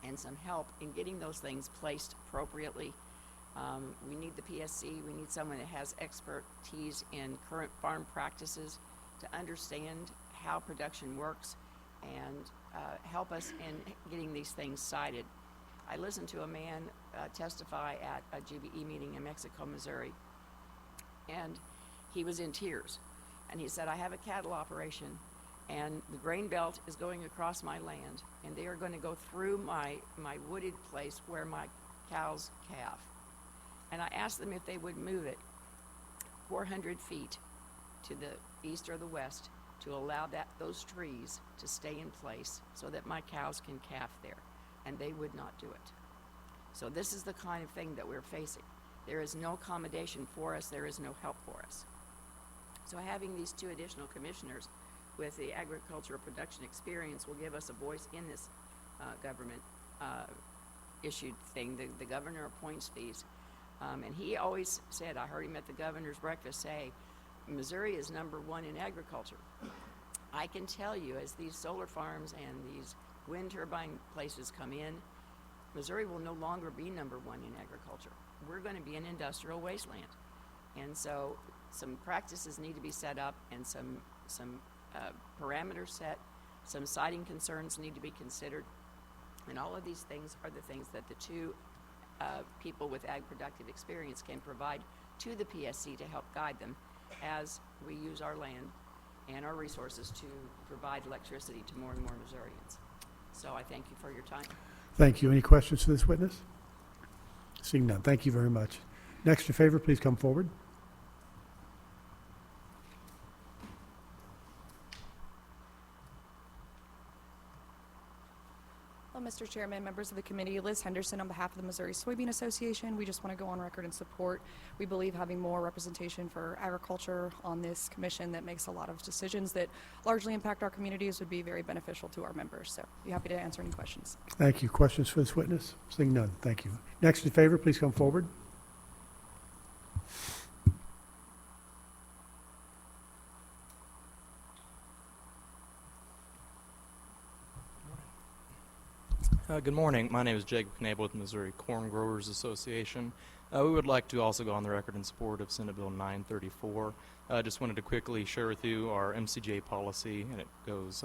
and some help in getting those things placed appropriately. We need the PSC. We need someone that has expertise in current farm practices to understand how production works and help us in getting these things cited. I listened to a man testify at a GBE meeting in Mexico, Missouri, and he was in tears. And he said, "I have a cattle operation, and the grain belt is going across my land, and they are going to go through my wooded place where my cows calf." And I asked them if they would move it 400 feet to the east or the west to allow those trees to stay in place so that my cows can calf there, and they would not do it. So this is the kind of thing that we're facing. There is no accommodation for us. There is no help for us. So having these 2 additional commissioners with the agricultural production experience will give us a voice in this government issued thing. The governor appoints these. And he always said, I heard him at the governor's breakfast say, Missouri is #1 in agriculture. I can tell you, as these solar farms and these wind turbine places come in, Missouri will no longer be #1 in agriculture. We're going to be an industrial wasteland. And so some practices need to be set up and some parameters set, some siting concerns need to be considered. And all of these things are the things that the two people with ag productive experience can provide to the PSC to help guide them as we use our land and our resources to provide electricity to more and more Missourians. So I thank you for your time. Thank you. Any questions for this witness? Seeing none, thank you very much. Next in favor, please come forward. Hello, Mr. Chairman, members of the committee. Liz Henderson on behalf of the Missouri Soybean Association. We just want to go on record and support. We believe having more representation for agriculture on this commission that makes a lot of decisions that largely impact our communities would be very beneficial to our members. So be happy to answer any questions. Thank you. Questions for this witness? Seeing none, thank you. Next in favor, please come forward. Good morning. My name is Jacob Knable with Missouri Corn Growers Association. We would like to also go on the record in support of Senate Bill 934. I just wanted to quickly share with you our MCGA policy, and it goes,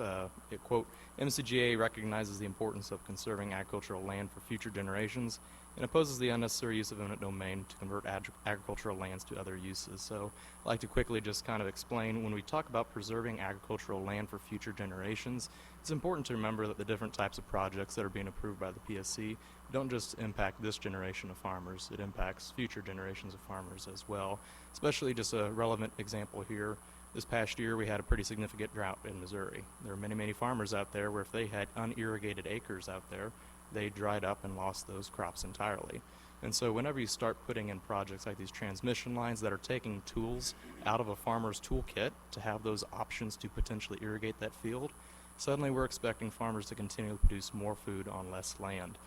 quote, MCGA recognizes the importance of conserving agricultural land for future generations and opposes the unnecessary use of eminent domain to convert agricultural lands to other uses. So I'd like to quickly just kind of explain, when we talk about preserving agricultural land for future generations, it's important to remember that the different types of projects that are being approved by the PSC don't just impact this generation of farmers, it impacts future generations of farmers as well. Especially just a relevant example here, this past year we had a pretty significant drought in Missouri. There are many, many farmers out there where if they had unirrigated acres out there, they dried up and lost those crops entirely. And so whenever you start putting in projects like these transmission lines that are taking tools out of a farmer's toolkit to have those options to potentially irrigate that field, suddenly we're expecting farmers to continue to produce more food on less land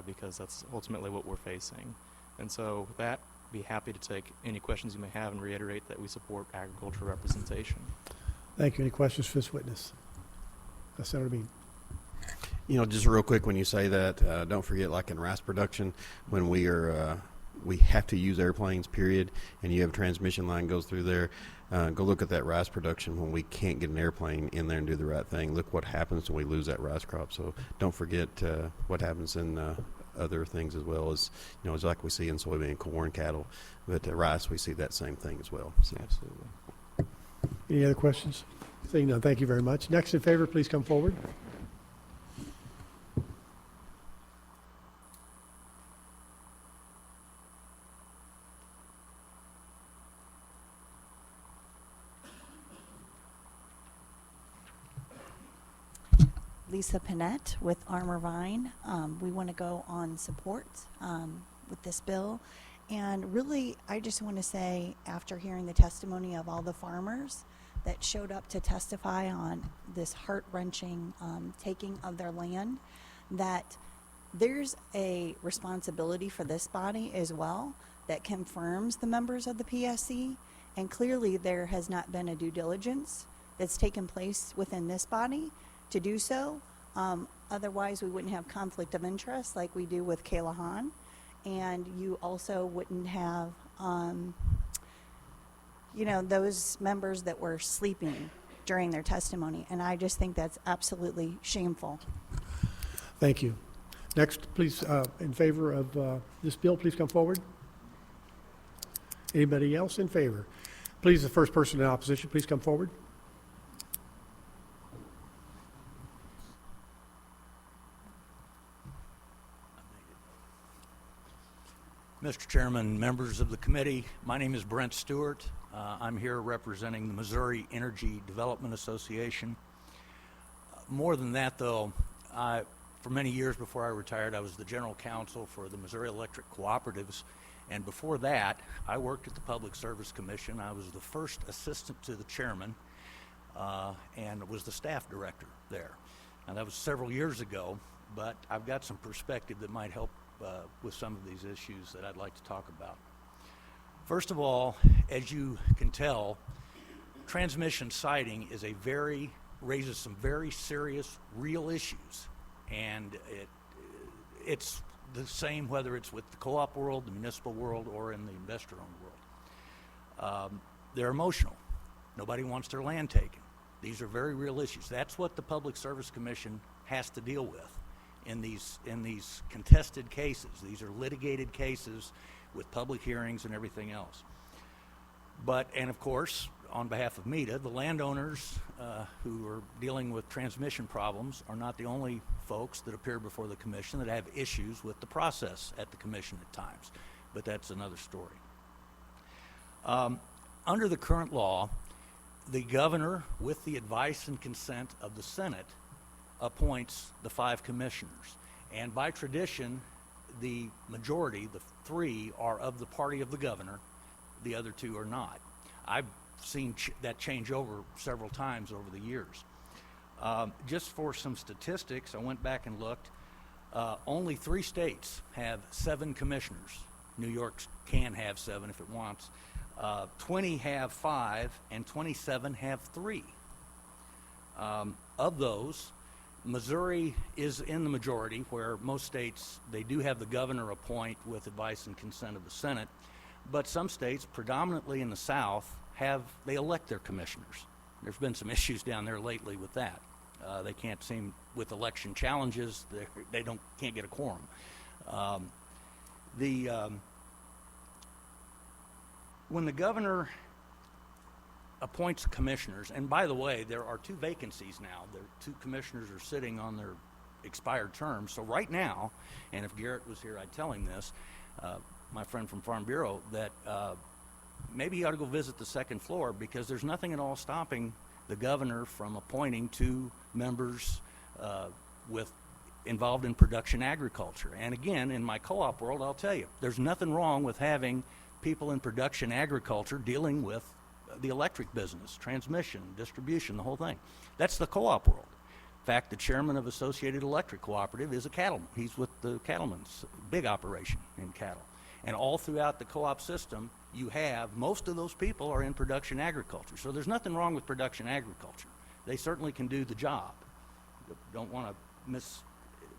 because that's ultimately what we're facing. And so with that, be happy to take any questions you may have and reiterate that we support agricultural representation. Thank you. Any questions for this witness? Senator Bean. You know, just real quick, when you say that, don't forget, like in rice production, when we have to use airplanes, period, and you have a transmission line goes through there, go look at that rice production when we can't get an airplane in there and do the right thing. Look what happens when we lose that rice crop. So don't forget what happens in other things as well as, you know, it's like we see in soybean, corn, cattle, but rice, we see that same thing as well. So. Absolutely. Any other questions? Seeing none, thank you very much. Next in favor, please come forward. Lisa Panett with Armor Vine. We want to go on support with this bill. And really, I just want to say, after hearing the testimony of all the farmers that showed up to testify on this heart-wrenching taking of their land, that there's a responsibility for this body as well that confirms the members of the PSC. And clearly, there has not been a due diligence that's taken place within this body to do so. Otherwise, we wouldn't have conflict of interest like we do with Kayla Hahn. And you also wouldn't have, you know, those members that were sleeping during their testimony. And I just think that's absolutely shameful. Thank you. Next, please, in favor of this bill, please come forward. Anybody else in favor? Please, the first person in opposition, please come forward. Mr. Chairman, members of the committee, my name is Brent Stewart. I'm here representing the Missouri Energy Development Association. More than that, though, for many years before I retired, I was the general counsel for the Missouri Electric Cooperatives, and before that, I worked at the Public Service Commission. I was the first assistant to the chairman and was the staff director there. Now, that was several years ago, but I've got some perspective that might help with some of these issues that I'd like to talk about. First of all, as you can tell, transmission siting is raises some very serious, real issues, and it's the same whether it's with the co-op world, the municipal world, or in the investor-owned They're emotional. Nobody wants their land taken. These are very real issues. That's what the Public Service Commission has to deal with in these contested cases. These are litigated cases with public hearings and everything else. And of course, on behalf of META, the landowners who are dealing with transmission problems are not the only folks that appear before the commission that have issues with the process at the commission at times, but that's another story. Under the current law, the governor, with the advice and consent of the Senate, appoints the 5 commissioners. And by tradition, the majority, the 3, are of the party of the governor. The other 2 are not. I've seen that change over several times over the years. Just for some statistics, I went back and looked. Only 3 states have 7 commissioners. New York can have 7 if it wants. 20 have 5, and 27 have 3. Of those, Missouri is in the majority, where most states, they do have the governor appoint with advice and consent of the Senate, but some states, predominantly in the South, they elect their commissioners. There's been some issues down there lately with that. They can't seem, with election challenges, they can't get a quorum. When the governor appoints commissioners, and by the way, there are 2 vacancies now. 2 commissioners are sitting on their expired terms. So right now, and if Garrett was here, I'd tell him this, my friend from Farm Bureau, that maybe he ought to go visit the second floor, because there's nothing at all stopping the governor from appointing 2 members involved in production agriculture. And again, in my co-op world, I'll tell you, there's nothing wrong with having people in production agriculture dealing with the electric business, transmission, distribution, the whole thing. That's the co-op world. In fact, the chairman of Associated Electric Cooperative is a cattleman. He's with the cattlemen's big operation in cattle. And all throughout the co-op system, you have, most of those people are in production agriculture. So there's nothing wrong with production agriculture. They certainly can do the job. Don't want to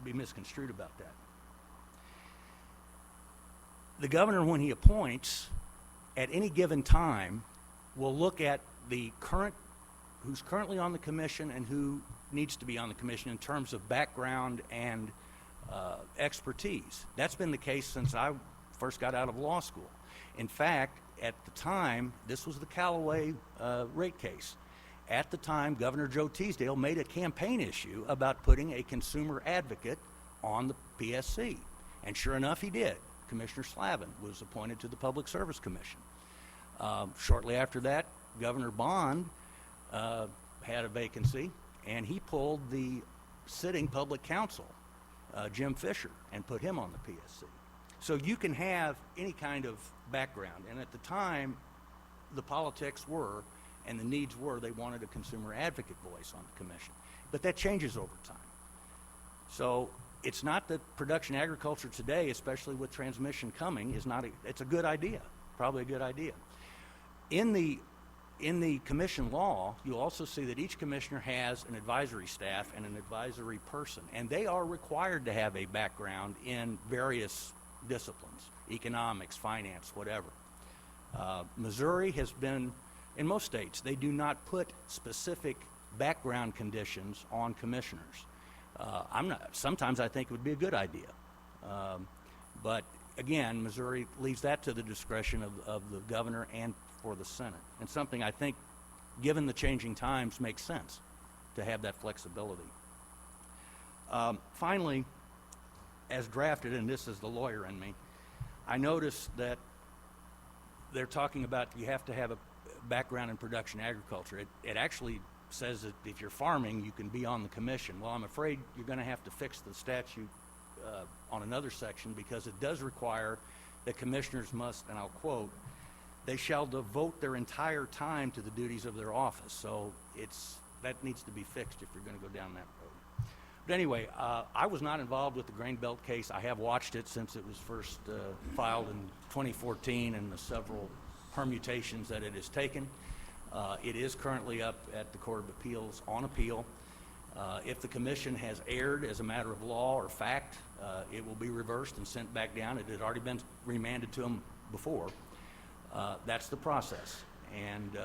be misconstrued about that. The governor, when he appoints, at any given time, will look at who's currently on the commission and who needs to be on the commission in terms of background and expertise. That's been the case since I first got out of law school. In fact, at the time, this was the Callaway rate case. At the time, Governor Joe Teasdale made a campaign issue about putting a consumer advocate on the PSC. And sure enough, he did. Commissioner Slavin was appointed to the Public Service Commission. Shortly after that, Governor Bond had a vacancy, and he pulled the sitting public counsel, Jim Fisher, and put him on the PSC. So you can have any kind of background. And at the time, the politics were, and the needs were, they wanted a consumer advocate voice on the commission. But that changes over time. So it's not that production agriculture today, especially with transmission coming, it's a good idea, probably a good idea. In the commission law, you'll also see that each commissioner has an advisory staff and an advisory person, and they are required to have a background in various disciplines, economics, finance, whatever. Missouri has been, in most states, they do not put specific background conditions on commissioners. Sometimes I think it would be a good idea. But again, Missouri leaves that to the discretion of the governor and for the Senate. And something I think, given the changing times, makes sense to have that flexibility. Finally, as drafted, and this is the lawyer in me, I noticed that they're talking about you have to have a background in production agriculture. It actually says that if you're farming, you can be on the commission. Well, I'm afraid you're going to have to fix the statute on another section, because it does require that commissioners must, and I'll quote, they shall devote their entire time to the duties of their office. So that needs to be fixed if you're going to go down that road. But anyway, I was not involved with the grain belt case. I have watched it since it was first filed in 2014 and the several permutations that it has taken. It is currently up at the Court of Appeals on appeal. If the commission has erred as a matter of law or fact, it will be reversed and sent back down. It had already been remanded to them before. That's the process. And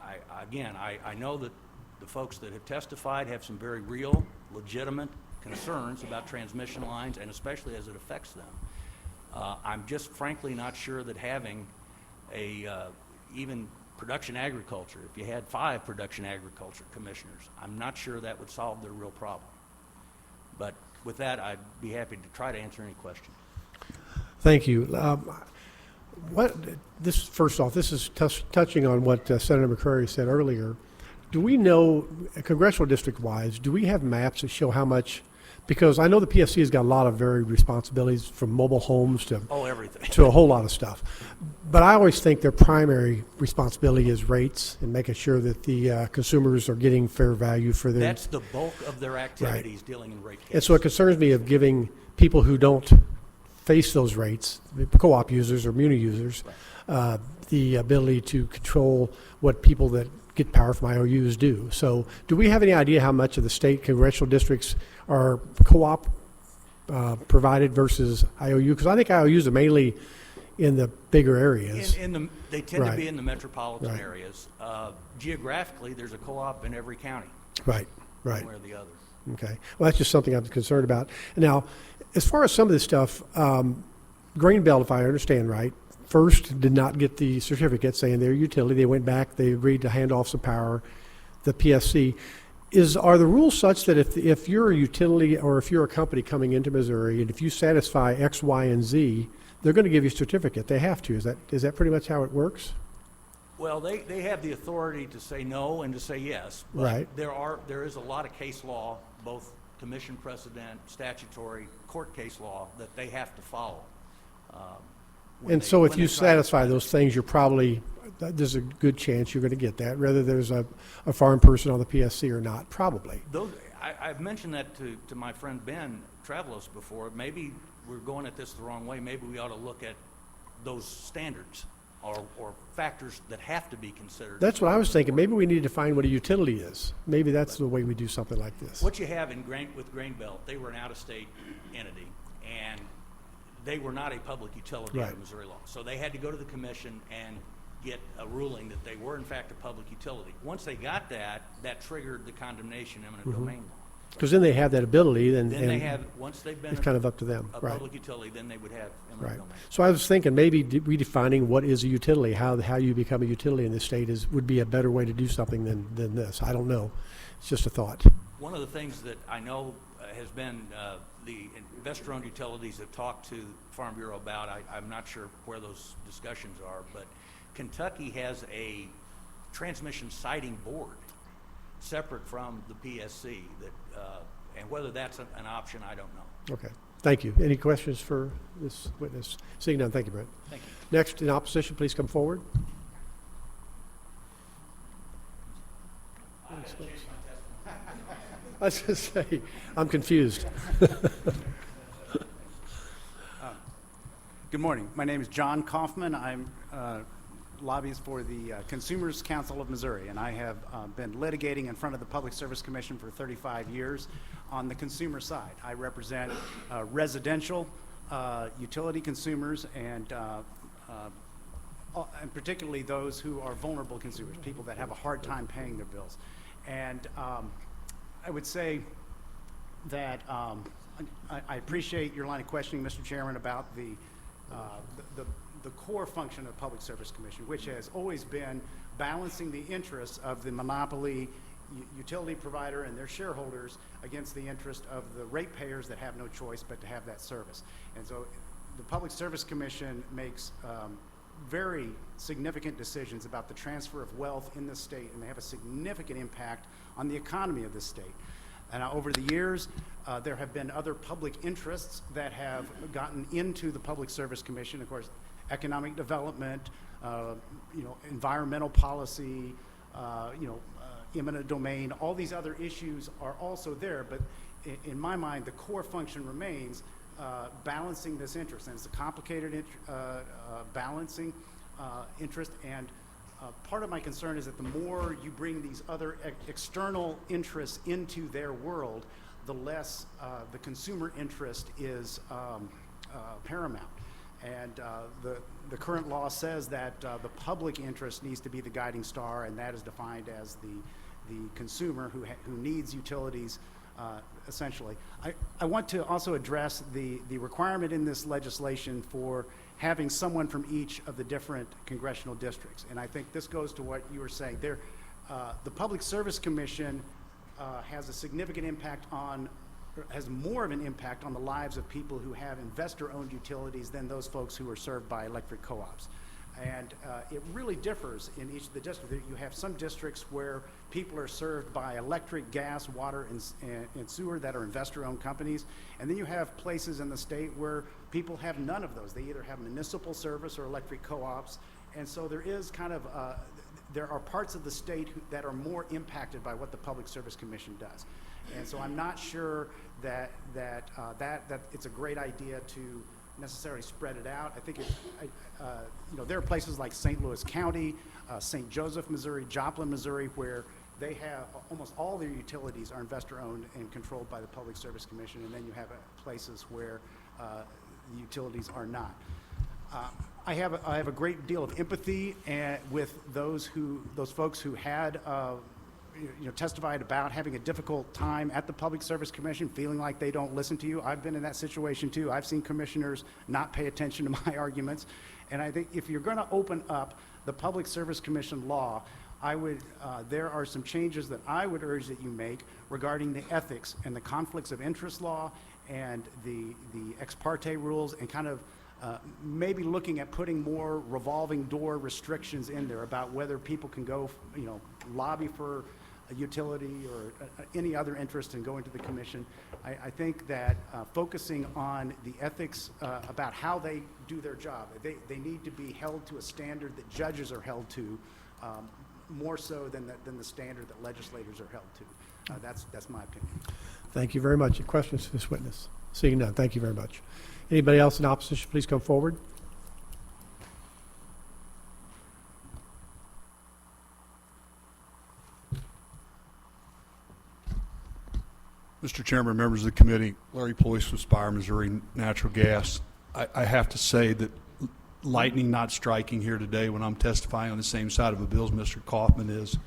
I know that the folks that have testified have some very real, legitimate concerns about transmission lines, and especially as it affects them. I'm just frankly not sure that having even production agriculture, if you had 5 production agriculture commissioners, I'm not sure that would solve their real problem. But with that, I'd be happy to try to answer any questions. Thank you. First off, this is touching on what Senator McCurry said earlier. Do we know, congressional district-wise, do we have maps that show how much? Because I know the PSC has got a lot of varied responsibilities, from mobile homes to everything, to a whole lot of stuff. But I always think their primary responsibility is rates and making sure that the consumers are getting fair value for their. That's the bulk of their activities, right. Dealing in rate cases. And so it concerns me of giving people who don't face those rates, co-op users or muni users, the ability to control what people that get power from IOUs do. So do we have any idea how much of the state congressional districts are co-op provided versus IOU? Because I think IOUs are mainly in the bigger areas. They tend to Right. be in the metropolitan Right. areas. Geographically, there's a co-op in every county. Right, right. One way or the other. Okay. Well, that's just something I'm concerned about. Now, as far as some of this stuff, Greenbelt, if I understand right, first did not get the certificate saying they're a utility. They went back, they agreed to hand off some power. The PSC. Are the rules such that if you're a utility or if you're a company coming into Missouri and if you satisfy X, Y, and Z, they're going to give you a certificate? They have to. Is that pretty much how it works? Well, they have the authority to say no and to say yes. But Right. there is a lot of case law, both commission precedent, statutory, court case law, that they have to follow. And so if you satisfy those things, there's a good chance you're going to get that, whether there's a farm person on the PSC or not, probably. I've mentioned that to my friend Ben Travelos before. Maybe we're going at this the wrong way. Maybe we ought to look at those standards or factors that have to be considered. That's what I was thinking. Maybe we need to find what a utility is. Maybe that's the way we do something like this. What you have with Greenbelt, they were an out-of-state entity, and they were not a public utility Right. under Missouri law. So they had to go to the commission and get a ruling that they were in fact a public utility. Once they got that triggered the condemnation eminent domain law. Because then they have that ability, Then they have, once they've been it's kind of up to them. a Right. public utility, then they would have eminent Right. domain. So I was thinking maybe redefining what is a utility, how you become a utility in this state would be a better way to do something than this. I don't know. It's just a thought. One of the things that I know has been the investor-owned utilities have talked to Farm Bureau about, I'm not sure where those discussions are, but Kentucky has a transmission siting board separate from the PSC, and whether that's an option, I don't know. Okay. Thank you. Any questions for this witness? Seeing none, thank you, Brent. Thank you. Next, in opposition, please come forward. I was going to say, I'm confused. Good morning. My name is John Kaufman. I'm lobbyist for the Consumers Council of Missouri, and I have been litigating in front of the Public Service Commission for 35 years on the consumer side. I represent residential utility consumers and particularly those who are vulnerable consumers, people that have a hard time paying their bills. And I would say that I appreciate your line of questioning, Mr. Chairman, about the core function of the Public Service Commission, which has always been balancing the interests of the monopoly utility provider and their shareholders against the interest of the ratepayers that have no choice but to have that service. And so the Public Service Commission makes very significant decisions about the transfer of wealth in the state, and they have a significant impact on the economy of the state. And over the years, there have been other public interests that have gotten into the Public Service Commission. Of course, economic development, environmental policy, eminent domain, all these other issues are also there. But in my mind, the core function remains balancing this interest. And it's a complicated balancing interest. And part of my concern is that the more you bring these other external interests into their world, the less the consumer interest is paramount. And the current law says that the public interest needs to be the guiding star, and that is defined as the consumer who needs utilities, essentially. I want to also address the requirement in this legislation for having someone from each of the different congressional districts. And I think this goes to what you were saying. The Public Service Commission has a significant impact on, has more of an impact on the lives of people who have investor-owned utilities than those folks who are served by electric co-ops. And it really differs in each of the districts. You have some districts where people are served by electric, gas, water, and sewer that are investor-owned companies. And then you have places in the state where people have none of those. They either have municipal service or electric co-ops. And so there is kind of, there are parts of the state that are more impacted by what the Public Service Commission does. And so I'm not sure that it's a great idea to necessarily spread it out. I think there are places like St. Louis County, St. Joseph, Missouri, Joplin, Missouri, where they have almost all their utilities are investor-owned and controlled by the Public Service Commission, and then you have places where the utilities are not. I have a great deal of empathy with those folks who had testified about having a difficult time at the Public Service Commission, feeling like they don't listen to you. I've been in that situation too. I've seen commissioners not pay attention to my arguments. And I think if you're going to open up the Public Service Commission law, there are some changes that I would urge that you make regarding the ethics and the conflicts of interest law and the ex parte rules, and kind of maybe looking at putting more revolving door restrictions in there about whether people can go, lobby for a utility or any other interest in going to the commission. I think that focusing on the ethics about how they do their job, they need to be held to a standard that judges are held to, more so than the standard that legislators are held to. That's my opinion. Thank you very much. Any questions for this witness? Seeing none, thank you very much. Anybody else in opposition, please come forward. Mr. Chairman, members of the committee, Larry Ployce with Spire, Missouri Natural Gas. I have to say that lightning not striking here today when I'm testifying on the same side of a bill as Mr. Kaufman is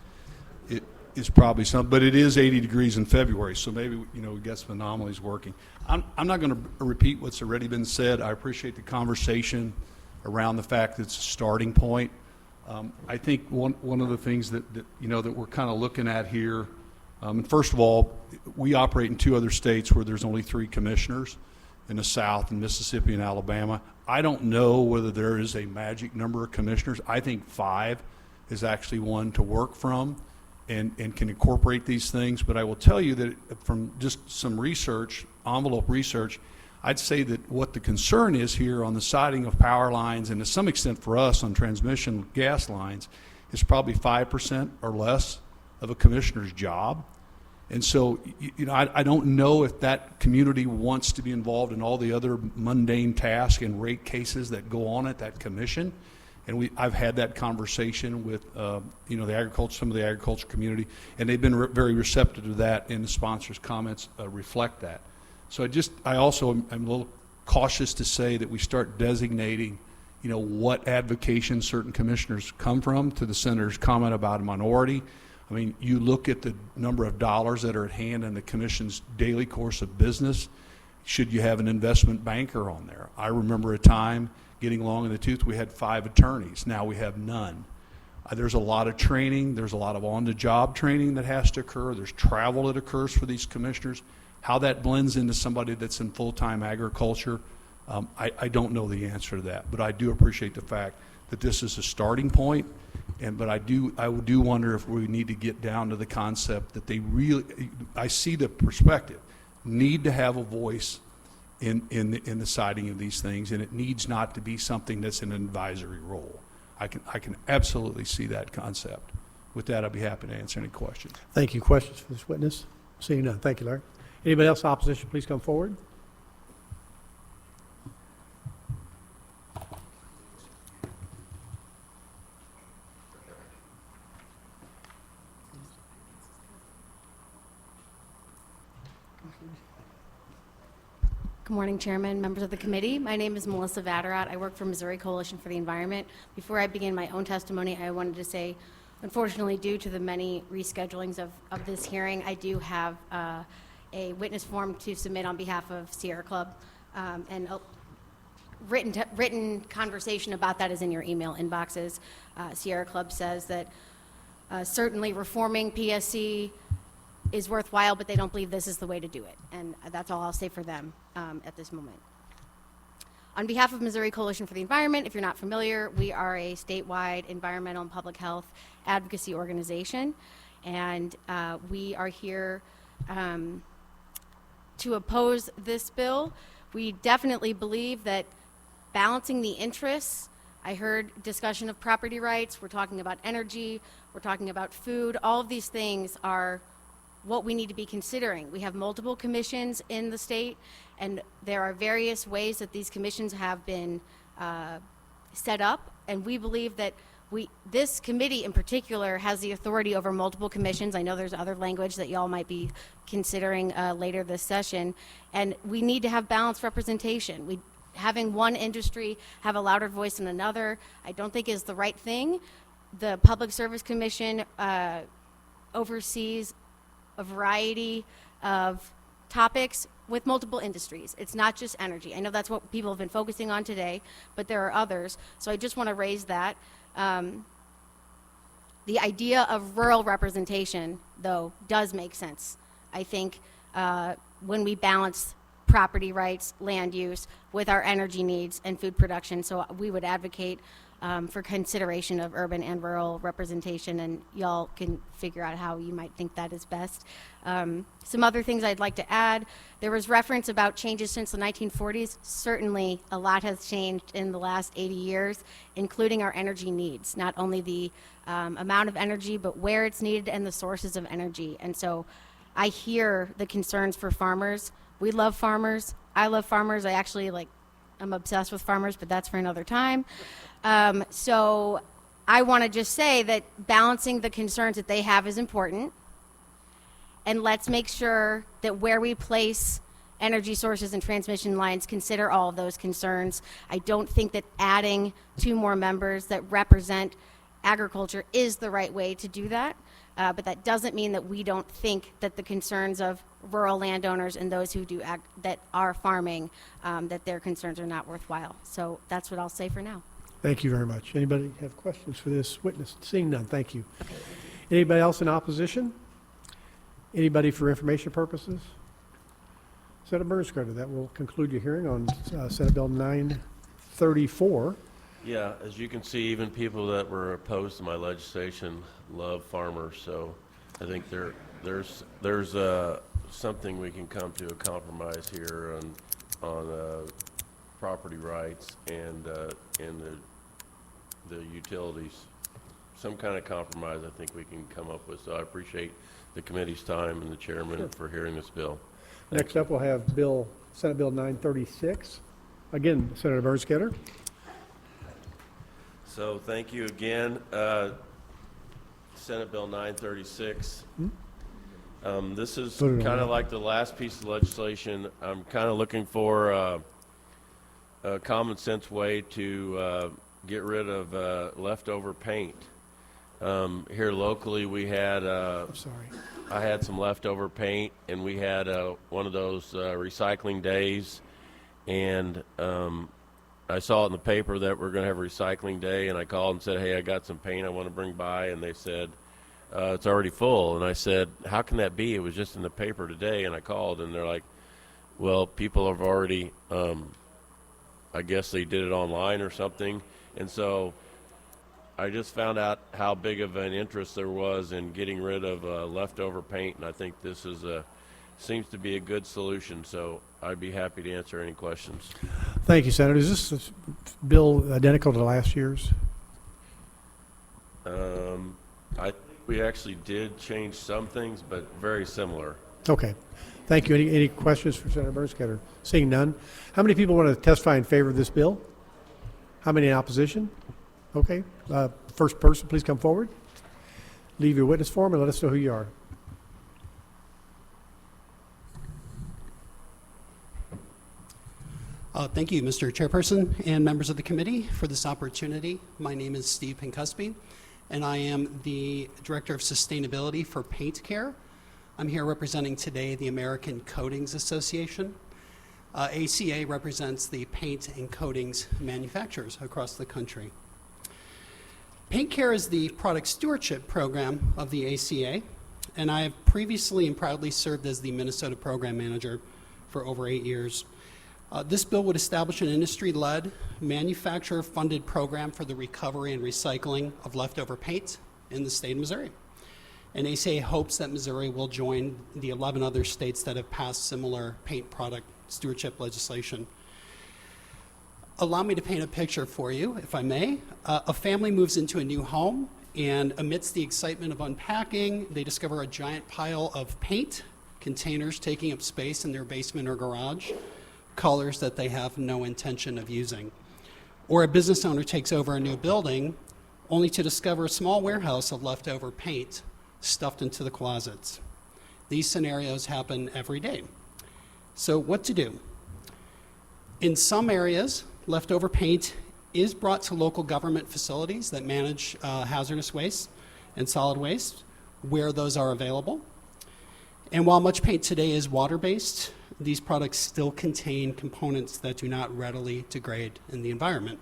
probably something, but it is 80 degrees in February, so maybe, we got some anomalies working. I'm not going to repeat what's already been said. I appreciate the conversation around the fact that it's a starting point. I think one of the things that we're kind of looking at here, and first of all, we operate in 2 other states where there's only 3 commissioners, in the South, in Mississippi and Alabama. I don't know whether there is a magic number of commissioners. I think 5 is actually one to work from and can incorporate these things. But I will tell you that from just some research, envelope research, I'd say that what the concern is here on the siding of power lines, and to some extent for us on transmission gas lines, is probably 5% or less of a commissioner's job. And so, I don't know if that community wants to be involved in all the other mundane tasks and rate cases that go on at that commission. And I've had that conversation with, some of the agriculture community, and they've been very receptive to that, and the sponsors' comments reflect that. So I also am a little cautious to say that we start designating, what advocation certain commissioners come from. To the senator's comment about a minority, I mean, you look at the number of dollars that are at hand in the commission's daily course of business. Should you have an investment banker on there? I remember a time getting long in the tooth, we had 5 attorneys. Now we have none. There's a lot of training. There's a lot of on-the-job training that has to occur. There's travel that occurs for these commissioners. How that blends into somebody that's in full-time agriculture, I don't know the answer to that. But I do appreciate the fact that this is a starting point. But I do wonder if we need to get down to the concept that they really, I see the perspective, need to have a voice in the siding of these things, and it needs not to be something that's in an advisory role. I can absolutely see that concept. With that, I'd be happy to answer any questions. Thank you. Questions for this witness? Seeing none. Thank you, Larry. Anybody else in opposition, please come forward. Good morning, Chairman, members of the committee. My name is Melissa Vatterott. I work for Missouri Coalition for the Environment. Before I begin my own testimony, I wanted to say, unfortunately, due to the many reschedulings of this hearing, I do have a witness form to submit on behalf of Sierra Club, and a written conversation about that is in your email inboxes. Sierra Club says that certainly reforming PSC is worthwhile, but they don't believe this is the way to do it. And that's all I'll say for them at this moment. On behalf of Missouri Coalition for the Environment, if you're not familiar, we are a statewide environmental and public health advocacy organization. And we are here to oppose this bill. We definitely believe that balancing the interests, I heard discussion of property rights, we're talking about energy, we're talking about food, all of these things are what we need to be considering. We have multiple commissions in the state, and there are various ways that these commissions have been set up, and we believe that this committee in particular has the authority over multiple commissions. I know there's other language that y'all might be considering later this session, and we need to have balanced representation. Having one industry have a louder voice than another, I don't think is the right thing. The Public Service Commission oversees a variety of topics with multiple industries. It's not just energy. I know that's what people have been focusing on today, but there are others. So I just want to raise that. The idea of rural representation, though, does make sense. I think when we balance property rights, land use, with our energy needs and food production. So we would advocate for consideration of urban and rural representation, and y'all can figure out how you might think that is best. Some other things I'd like to add. There was reference about changes since the 1940s. Certainly a lot has changed in the last 80 years, including our energy needs, not only the amount of energy, but where it's needed and the sources of energy. And so I hear the concerns for farmers. We love farmers. I love farmers. I'm obsessed with farmers, but that's for another time. So I want to just say that balancing the concerns that they have is important. And let's make sure that where we place energy sources and transmission lines, consider all of those concerns. I don't think that adding 2 more members that represent agriculture is the right way to do that. But that doesn't mean that we don't think that the concerns of rural landowners and those who that are farming, that their concerns are not worthwhile. So that's what I'll say for now. Thank you very much. Anybody have questions for this witness? Seeing none, thank you. Okay. Anybody else in opposition? Anybody for information purposes? Senator Bernskoetter, that will conclude your hearing on Senate Bill 934. Yeah, as you can see, even people that were opposed to my legislation love farmers, so I think there's something we can come to a compromise here on property rights and the utilities. Some kind of compromise I think we can come up with, so I appreciate the committee's time and the chairman for hearing this bill. Next up, we'll have Senate Bill 936. Again, Senator Bernskoetter. So thank you again. Senate Bill 936. This is kind of like the last piece of legislation. I'm kind of looking for a common sense way to get rid of leftover paint. Here locally we had I had some leftover paint, and we had one of those recycling days, and I saw it in the paper that we're going to have a recycling day, and I called and said, hey, I got some paint I want to bring by, and they said, it's already full. And I said, how can that be? It was just in the paper today. And I called, and they're like, well, people have already, I guess they did it online or something. And so I just found out how big of an interest there was in getting rid of leftover paint, and I think this is seems to be a good solution, so I'd be happy to answer any questions. Thank you, Senator. Is this bill identical to last year's? I think we actually did change some things, but very similar. Okay. Thank you. Any questions for Senator Bernskoetter? Seeing none. How many people want to testify in favor of this bill? How many in opposition? Okay. First person, please come forward. Leave your witness form and let us know who you are. Thank you, Mr. Chairperson and members of the committee, for this opportunity. My name is Steve Pinkosby, and I am the Director of Sustainability for Paint Care. I'm here representing today the American Coatings Association. ACA represents the paint and coatings manufacturers across the country. Paint Care is the product stewardship program of the ACA, and I have previously and proudly served as the Minnesota program manager for over 8 years. This bill would establish an industry-led, manufacturer-funded program for the recovery and recycling of leftover paint in the state of Missouri. And ACA hopes that Missouri will join the 11 other states that have passed similar paint product stewardship legislation. Allow me to paint a picture for you, if I may. A family moves into a new home, and amidst the excitement of unpacking, they discover a giant pile of paint containers taking up space in their basement or garage, colors that they have no intention of using. Or a business owner takes over a new building only to discover a small warehouse of leftover paint stuffed into the closets. These scenarios happen every day. So what to do? In some areas, leftover paint is brought to local government facilities that manage hazardous waste and solid waste where those are available. And while much paint today is water-based, these products still contain components that do not readily degrade in the environment.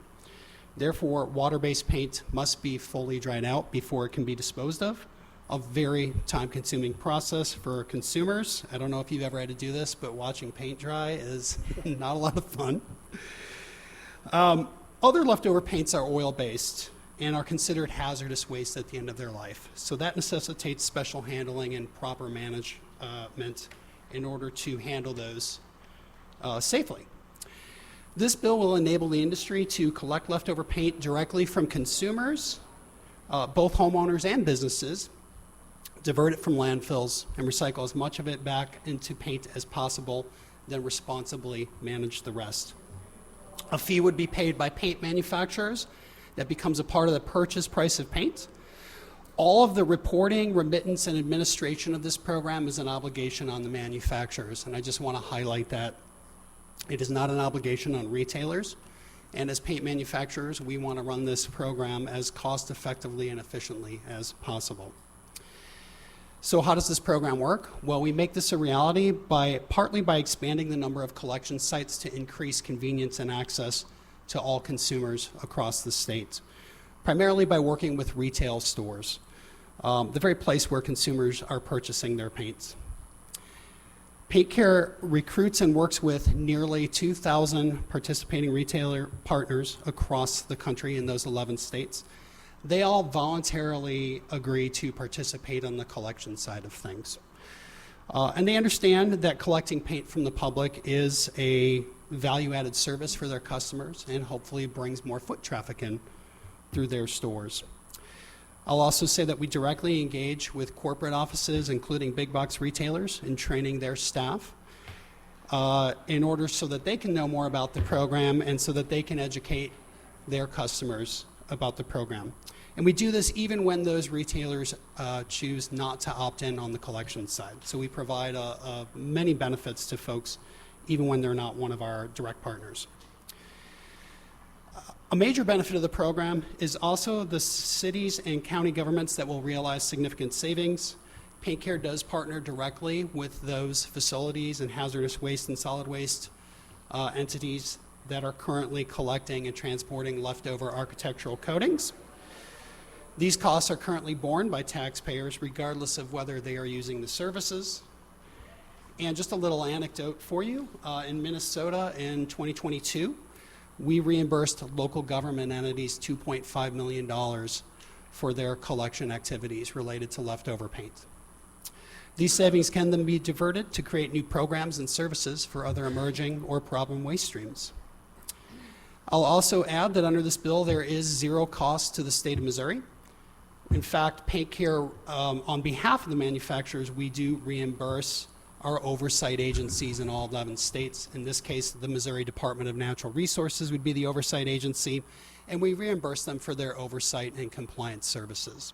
Therefore, water-based paint must be fully dried out before it can be disposed of. A very time-consuming process for consumers. I don't know if you've ever had to do this, but watching paint dry is not a lot of fun. Other leftover paints are oil-based and are considered hazardous waste at the end of their life. So that necessitates special handling and proper management in order to handle those safely. This bill will enable the industry to collect leftover paint directly from consumers, both homeowners and businesses, divert it from landfills, and recycle as much of it back into paint as possible, then responsibly manage the rest. A fee would be paid by paint manufacturers that becomes a part of the purchase price of paint. All of the reporting, remittance, and administration of this program is an obligation on the manufacturers, and I just want to highlight that. It is not an obligation on retailers, and as paint manufacturers, we want to run this program as cost-effectively and efficiently as possible. So how does this program work? Well, we make this a reality partly by expanding the number of collection sites to increase convenience and access to all consumers across the state, primarily by working with retail stores, the very place where consumers are purchasing their paints. Paint Care recruits and works with nearly 2,000 participating retailer partners across the country in those 11 states. They all voluntarily agree to participate on the collection side of things. And they understand that collecting paint from the public is a value-added service for their customers and hopefully brings more foot traffic in through their stores. I'll also say that we directly engage with corporate offices, including big box retailers, in training their staff in order so that they can know more about the program and so that they can educate their customers about the program. And we do this even when those retailers choose not to opt in on the collection side. So we provide many benefits to folks even when they're not one of our direct partners. A major benefit of the program is also the cities and county governments that will realize significant savings. Paint Care does partner directly with those facilities and hazardous waste and solid waste entities that are currently collecting and transporting leftover architectural coatings. These costs are currently borne by taxpayers regardless of whether they are using the services. And just a little anecdote for you, in Minnesota in 2022, we reimbursed local government entities $2.5 million for their collection activities related to leftover paint. These savings can then be diverted to create new programs and services for other emerging or problem waste streams. I'll also add that under this bill, there is zero cost to the state of Missouri. In fact, Paint Care, on behalf of the manufacturers, we do reimburse our oversight agencies in all 11 states. In this case, the Missouri Department of Natural Resources would be the oversight agency, and we reimburse them for their oversight and compliance services.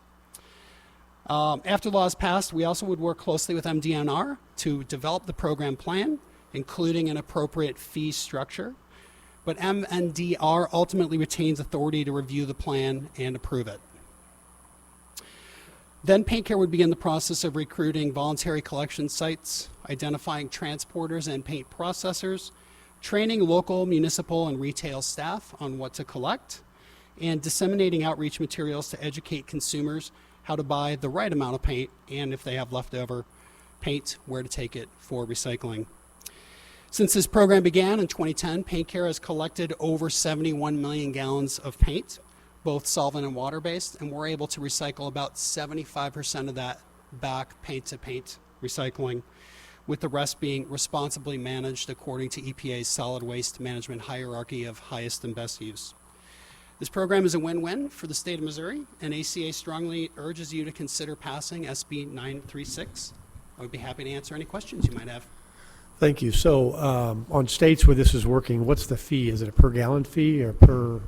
After the law is passed, we also would work closely with MDNR to develop the program plan, including an appropriate fee structure. but MNDR ultimately retains authority to review the plan and approve it. Then Paint Care would begin the process of recruiting voluntary collection sites, identifying transporters and paint processors, training local, municipal, and retail staff on what to collect, and disseminating outreach materials to educate consumers how to buy the right amount of paint, and if they have leftover paint, where to take it for recycling. Since this program began in 2010, Paint Care has collected over 71 million gallons of paint, both solvent and water-based, and we're able to recycle about 75% of that back paint-to-paint recycling, with the rest being responsibly managed according to EPA's solid waste management hierarchy of highest and best use. This program is a win-win for the state of Missouri, and ACA strongly urges you to consider passing SB 936. I would be happy to answer any questions you might have. Thank you. So on states where this is working, what's the fee? Is it a per gallon fee or per?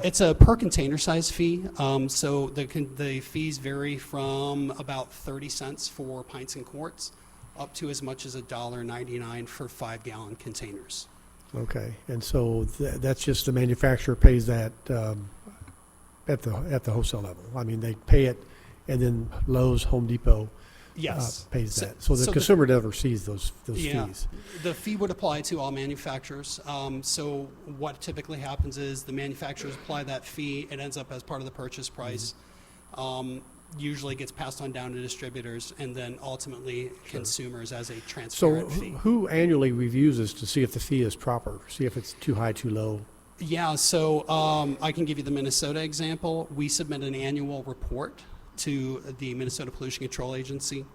It's a per container size fee. So the fees vary from about 30 cents for pints and quarts up to as much as $1.99 for 5-gallon containers. Okay, and so that's just the manufacturer pays that at the wholesale level. I mean, they pay it, and then Lowe's, Home Depot pays that. So the consumer never sees those fees. The fee would apply to all manufacturers. So what typically happens is the manufacturers apply that fee. It ends up as part of the purchase price. Usually gets passed on down to distributors and then ultimately consumers as a transparent fee. So who annually reviews this to see if the fee is proper, see if it's too high, too low? Yeah, so I can give you the Minnesota example. We submit an annual report to the Minnesota Pollution Control Agency.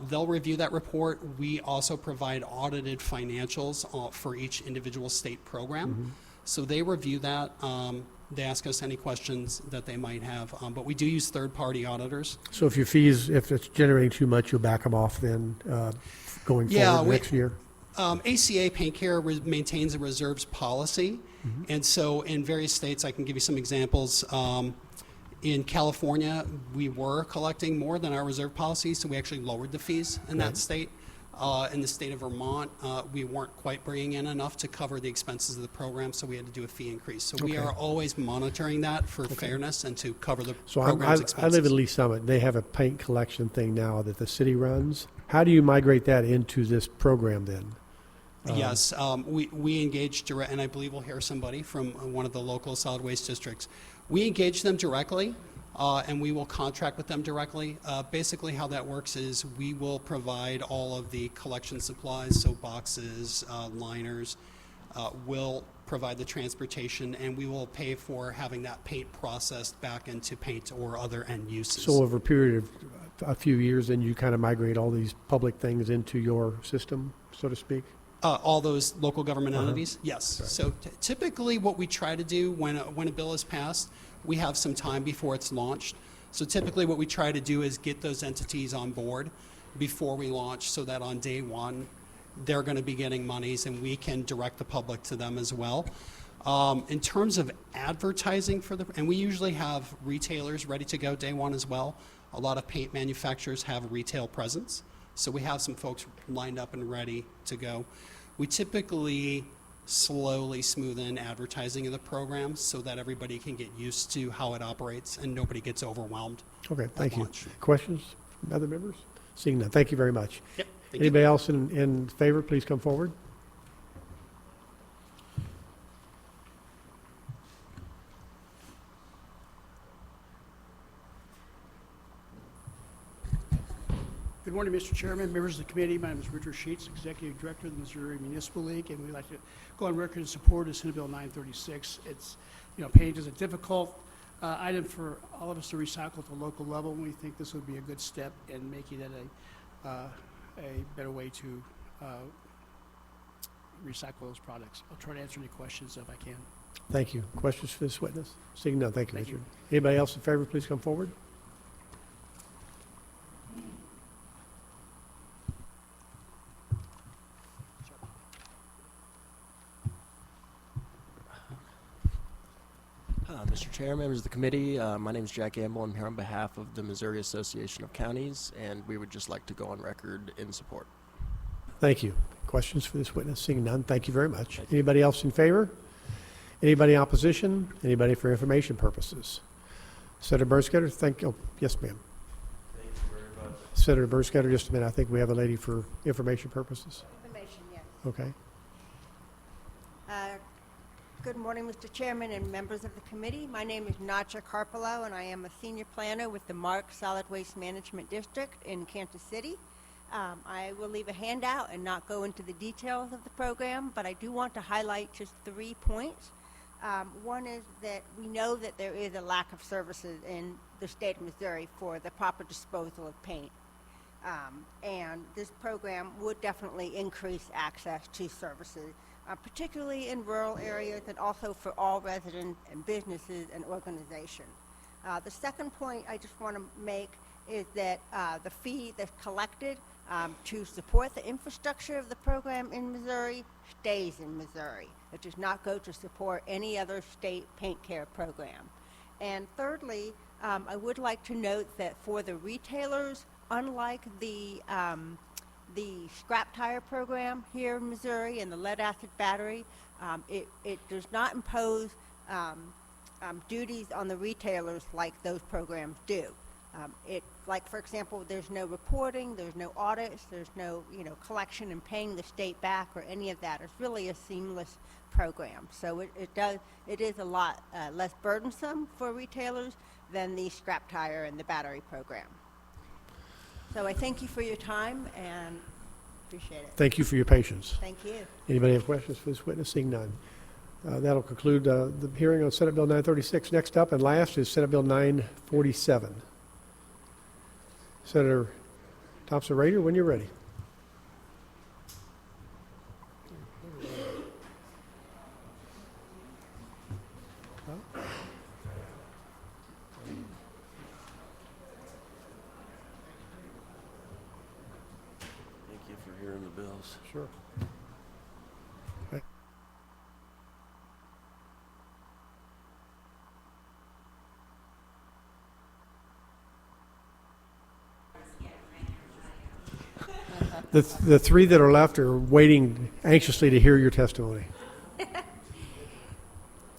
They'll review that report. We also provide audited financials for each individual state program. So they review that. They ask us any questions that they might have, but we do use third-party auditors. So if your fees, if it's generating too much, you'll back them off then going forward next year? ACA Paint Care maintains a reserves policy, and so in various states, I can give you some examples. In California, we were collecting more than our reserve policy, so we actually lowered the fees in that state. In the state of Vermont, we weren't quite bringing in enough to cover the expenses of the program, so we had to do a fee increase. So we are always monitoring that for fairness and to cover the program's expenses. I live in Lee Summit. They have a paint collection thing now that the city runs. How do you migrate that into this program then? Yes, we engage direct, and I believe we'll hear somebody from one of the local solid waste districts. We engage them directly, and we will contract with them directly. Basically how that works is we will provide all of the collection supplies, so boxes, liners, we'll provide the transportation, and we will pay for having that paint processed back into paint or other end uses. So over a period of a few years, then you kind of migrate all these public things into your system, so to speak? All those local government entities? Yes. Right. So typically what we try to do when a bill is passed, we have some time before it's launched. So typically what we try to do is get those entities on board before we launch so that on day one, they're going to be getting monies and we can direct the public to them as well. In terms of advertising and we usually have retailers ready to go day one as well. A lot of paint manufacturers have a retail presence. So we have some folks lined up and ready to go. We typically slowly smooth in advertising of the program so that everybody can get used to how it operates and nobody gets overwhelmed. Okay, thank you. Questions from other members? Seeing none, thank you very much. Yep, Anybody else in favor, please come forward. Good morning, Mr. Chairman, members of the committee. My name is Richard Sheets, Executive Director of the Missouri Municipal League, and we'd like to go on record in support of Senate Bill 936. It's, paint is a difficult item for all of us to recycle at the local level, and we think this would be a good step in making it a better way to recycle those products. I'll try to answer any questions if I can. Thank you. Questions for this witness? Seeing none, thank you, Richard. Anybody else in favor, please come forward. Mr. Chair, members of the committee, my name is Jack Gamble. I'm here on behalf of the Missouri Association of Counties, and we would just like to go on record in support. Thank you. questions for this witness? Seeing none, thank you very much. Anybody else in favor? Anybody in opposition? Anybody for information purposes? Senator Bernskoetter, yes, ma'am. Thank you very much. Senator Bernskoetter, just a minute. I think we have a lady for information purposes. Information, yes. Okay. Good morning, Mr. Chairman and members of the committee. My name is Nacha Carpolo, and I am a senior planner with the MARC Solid Waste Management District in Kansas City. I will leave a handout and not go into the details of the program, but I do want to highlight just 3 points. One is that we know that there is a lack of services in the state of Missouri for the proper disposal of paint. And this program would definitely increase access to services, particularly in rural areas and also for all residents and businesses and organizations. The second point I just want to make is that the fee that's collected to support the infrastructure of the program in Missouri stays in Missouri. It does not go to support any other state paint care program. And thirdly, I would like to note that for the retailers, unlike the scrap tire program here in Missouri and the lead acid battery, it does not impose duties on the retailers like those programs do. Like, for example, there's no reporting, there's no audits, there's no collection and paying the state back or any of that. It's really a seamless program. So it is a lot less burdensome for retailers than the scrap tire and the battery program. So I thank you for your time and appreciate it. Thank you for your patience. Thank you. Anybody have questions for this witness? Seeing none. That'll conclude the hearing on Senate Bill 936. Next up and last is Senate Bill 947. Senator Thompson Rehder, when you're ready. Thank you for hearing the bills. Sure. Okay. The three that are left are waiting anxiously to hear your testimony.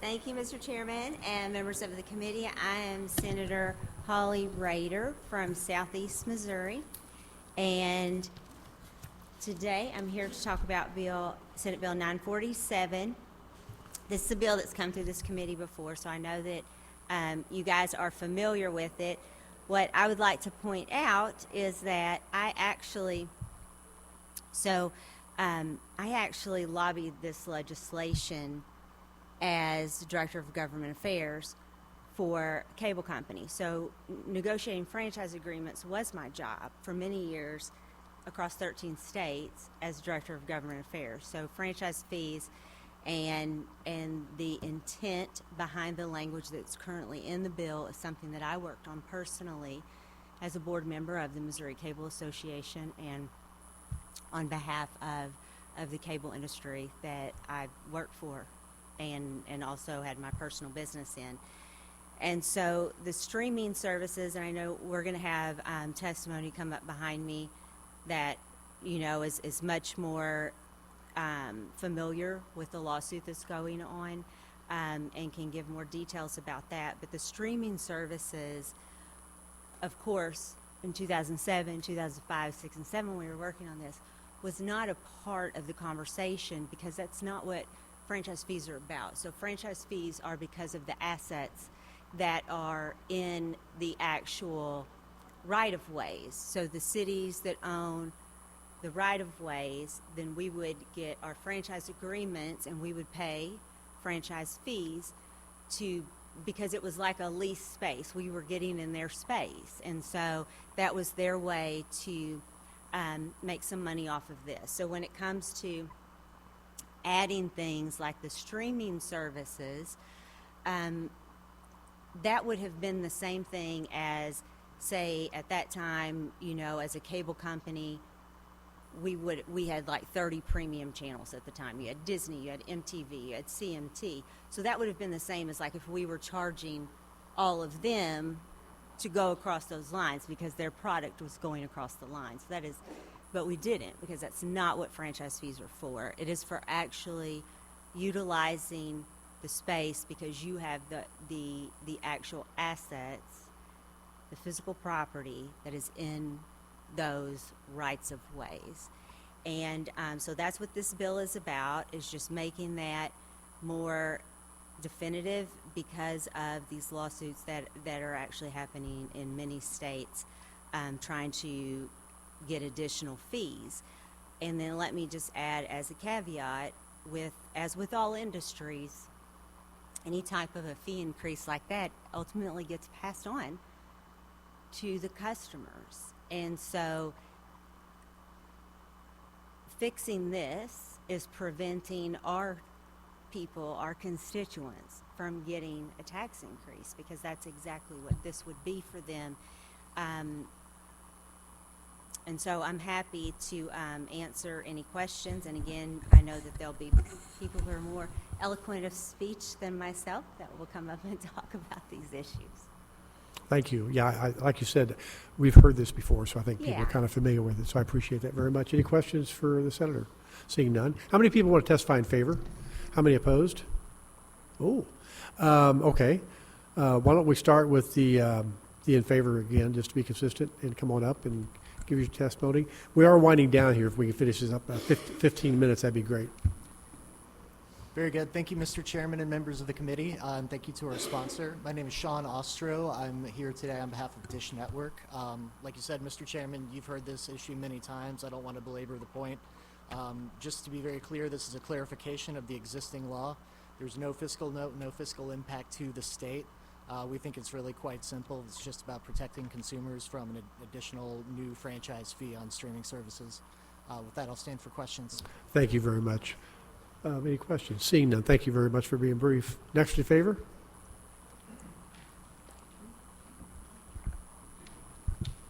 Thank you, Mr. Chairman and members of the committee. I am Senator Holly Rehder from Southeast Missouri, and today I'm here to talk about Senate Bill 947. This is a bill that's come through this committee before, so I know that you guys are familiar with it. What I would like to point out is that I actually lobbied this legislation as Director of Government Affairs for a cable company. So negotiating franchise agreements was my job for many years across 13 states as Director of Government Affairs. So franchise fees and the intent behind the language that's currently in the bill is something that I worked on personally as a board member of the Missouri Cable Association and on behalf of the cable industry that I worked for and also had my personal business in. And so the streaming services, and I know we're going to have testimony come up behind me that, is much more familiar with the lawsuit that's going on and can give more details about that. But the streaming services, of course, in 2007, 2005, 6, and 7, when we were working on this, was not a part of the conversation because that's not what franchise fees are about. So franchise fees are because of the assets that are in the actual right-of-ways. So the cities that own the right-of-ways, then we would get our franchise agreements and we would pay franchise fees because it was like a leased space. We were getting in their space. And so that was their way to make some money off of this. So when it comes to adding things like the streaming services, that would have been the same thing as, say, at that time, as a cable company, we had like 30 premium channels at the time. You had Disney, you had MTV, you had CMT. So that would have been the same as like if we were charging all of them to go across those lines because their product was going across the lines. That is but we didn't, because that's not what franchise fees are for. It is for actually utilizing the space, because you have the actual assets, the physical property that is in those rights of ways. And so that's what this bill is about, is just making that more definitive, because of these lawsuits that are actually happening in many states, trying to get additional fees. And then let me just add as a caveat, as with all industries, any type of a fee increase like that ultimately gets passed on to the customers. And so fixing this is preventing our people, our constituents, from getting a tax increase, because that's exactly what this would be for them. And so I'm happy to answer any questions. And again, I know that there'll be people who are more eloquent of speech than myself that will come up and talk about these issues. Thank you. Yeah, like you said, we've heard this before, so I think people are Yeah. kind of familiar with it, so I appreciate that very much. Any questions for the senator? Seeing none. How many people want to testify in favor? How many opposed? Oh, okay. Why don't we start with the in favor again, just to be consistent, and come on up and give your testimony. We are winding down here. If we can finish this up 15 minutes, that'd be great. Very good. Thank you, Mr. Chairman and members of the committee. And thank you to our sponsor. My name is Sean Ostro. I'm here today on behalf of Dish Network. Like you said, Mr. Chairman, you've heard this issue many times. I don't want to belabor the point. Just to be very clear, this is a clarification of the existing law. There's no fiscal note, no fiscal impact to the state. We think it's really quite simple. It's just about protecting consumers from an additional new franchise fee on streaming services. With that, I'll stand for questions. Thank you very much. Any questions? Seeing none, thank you very much for being brief. Next in favor?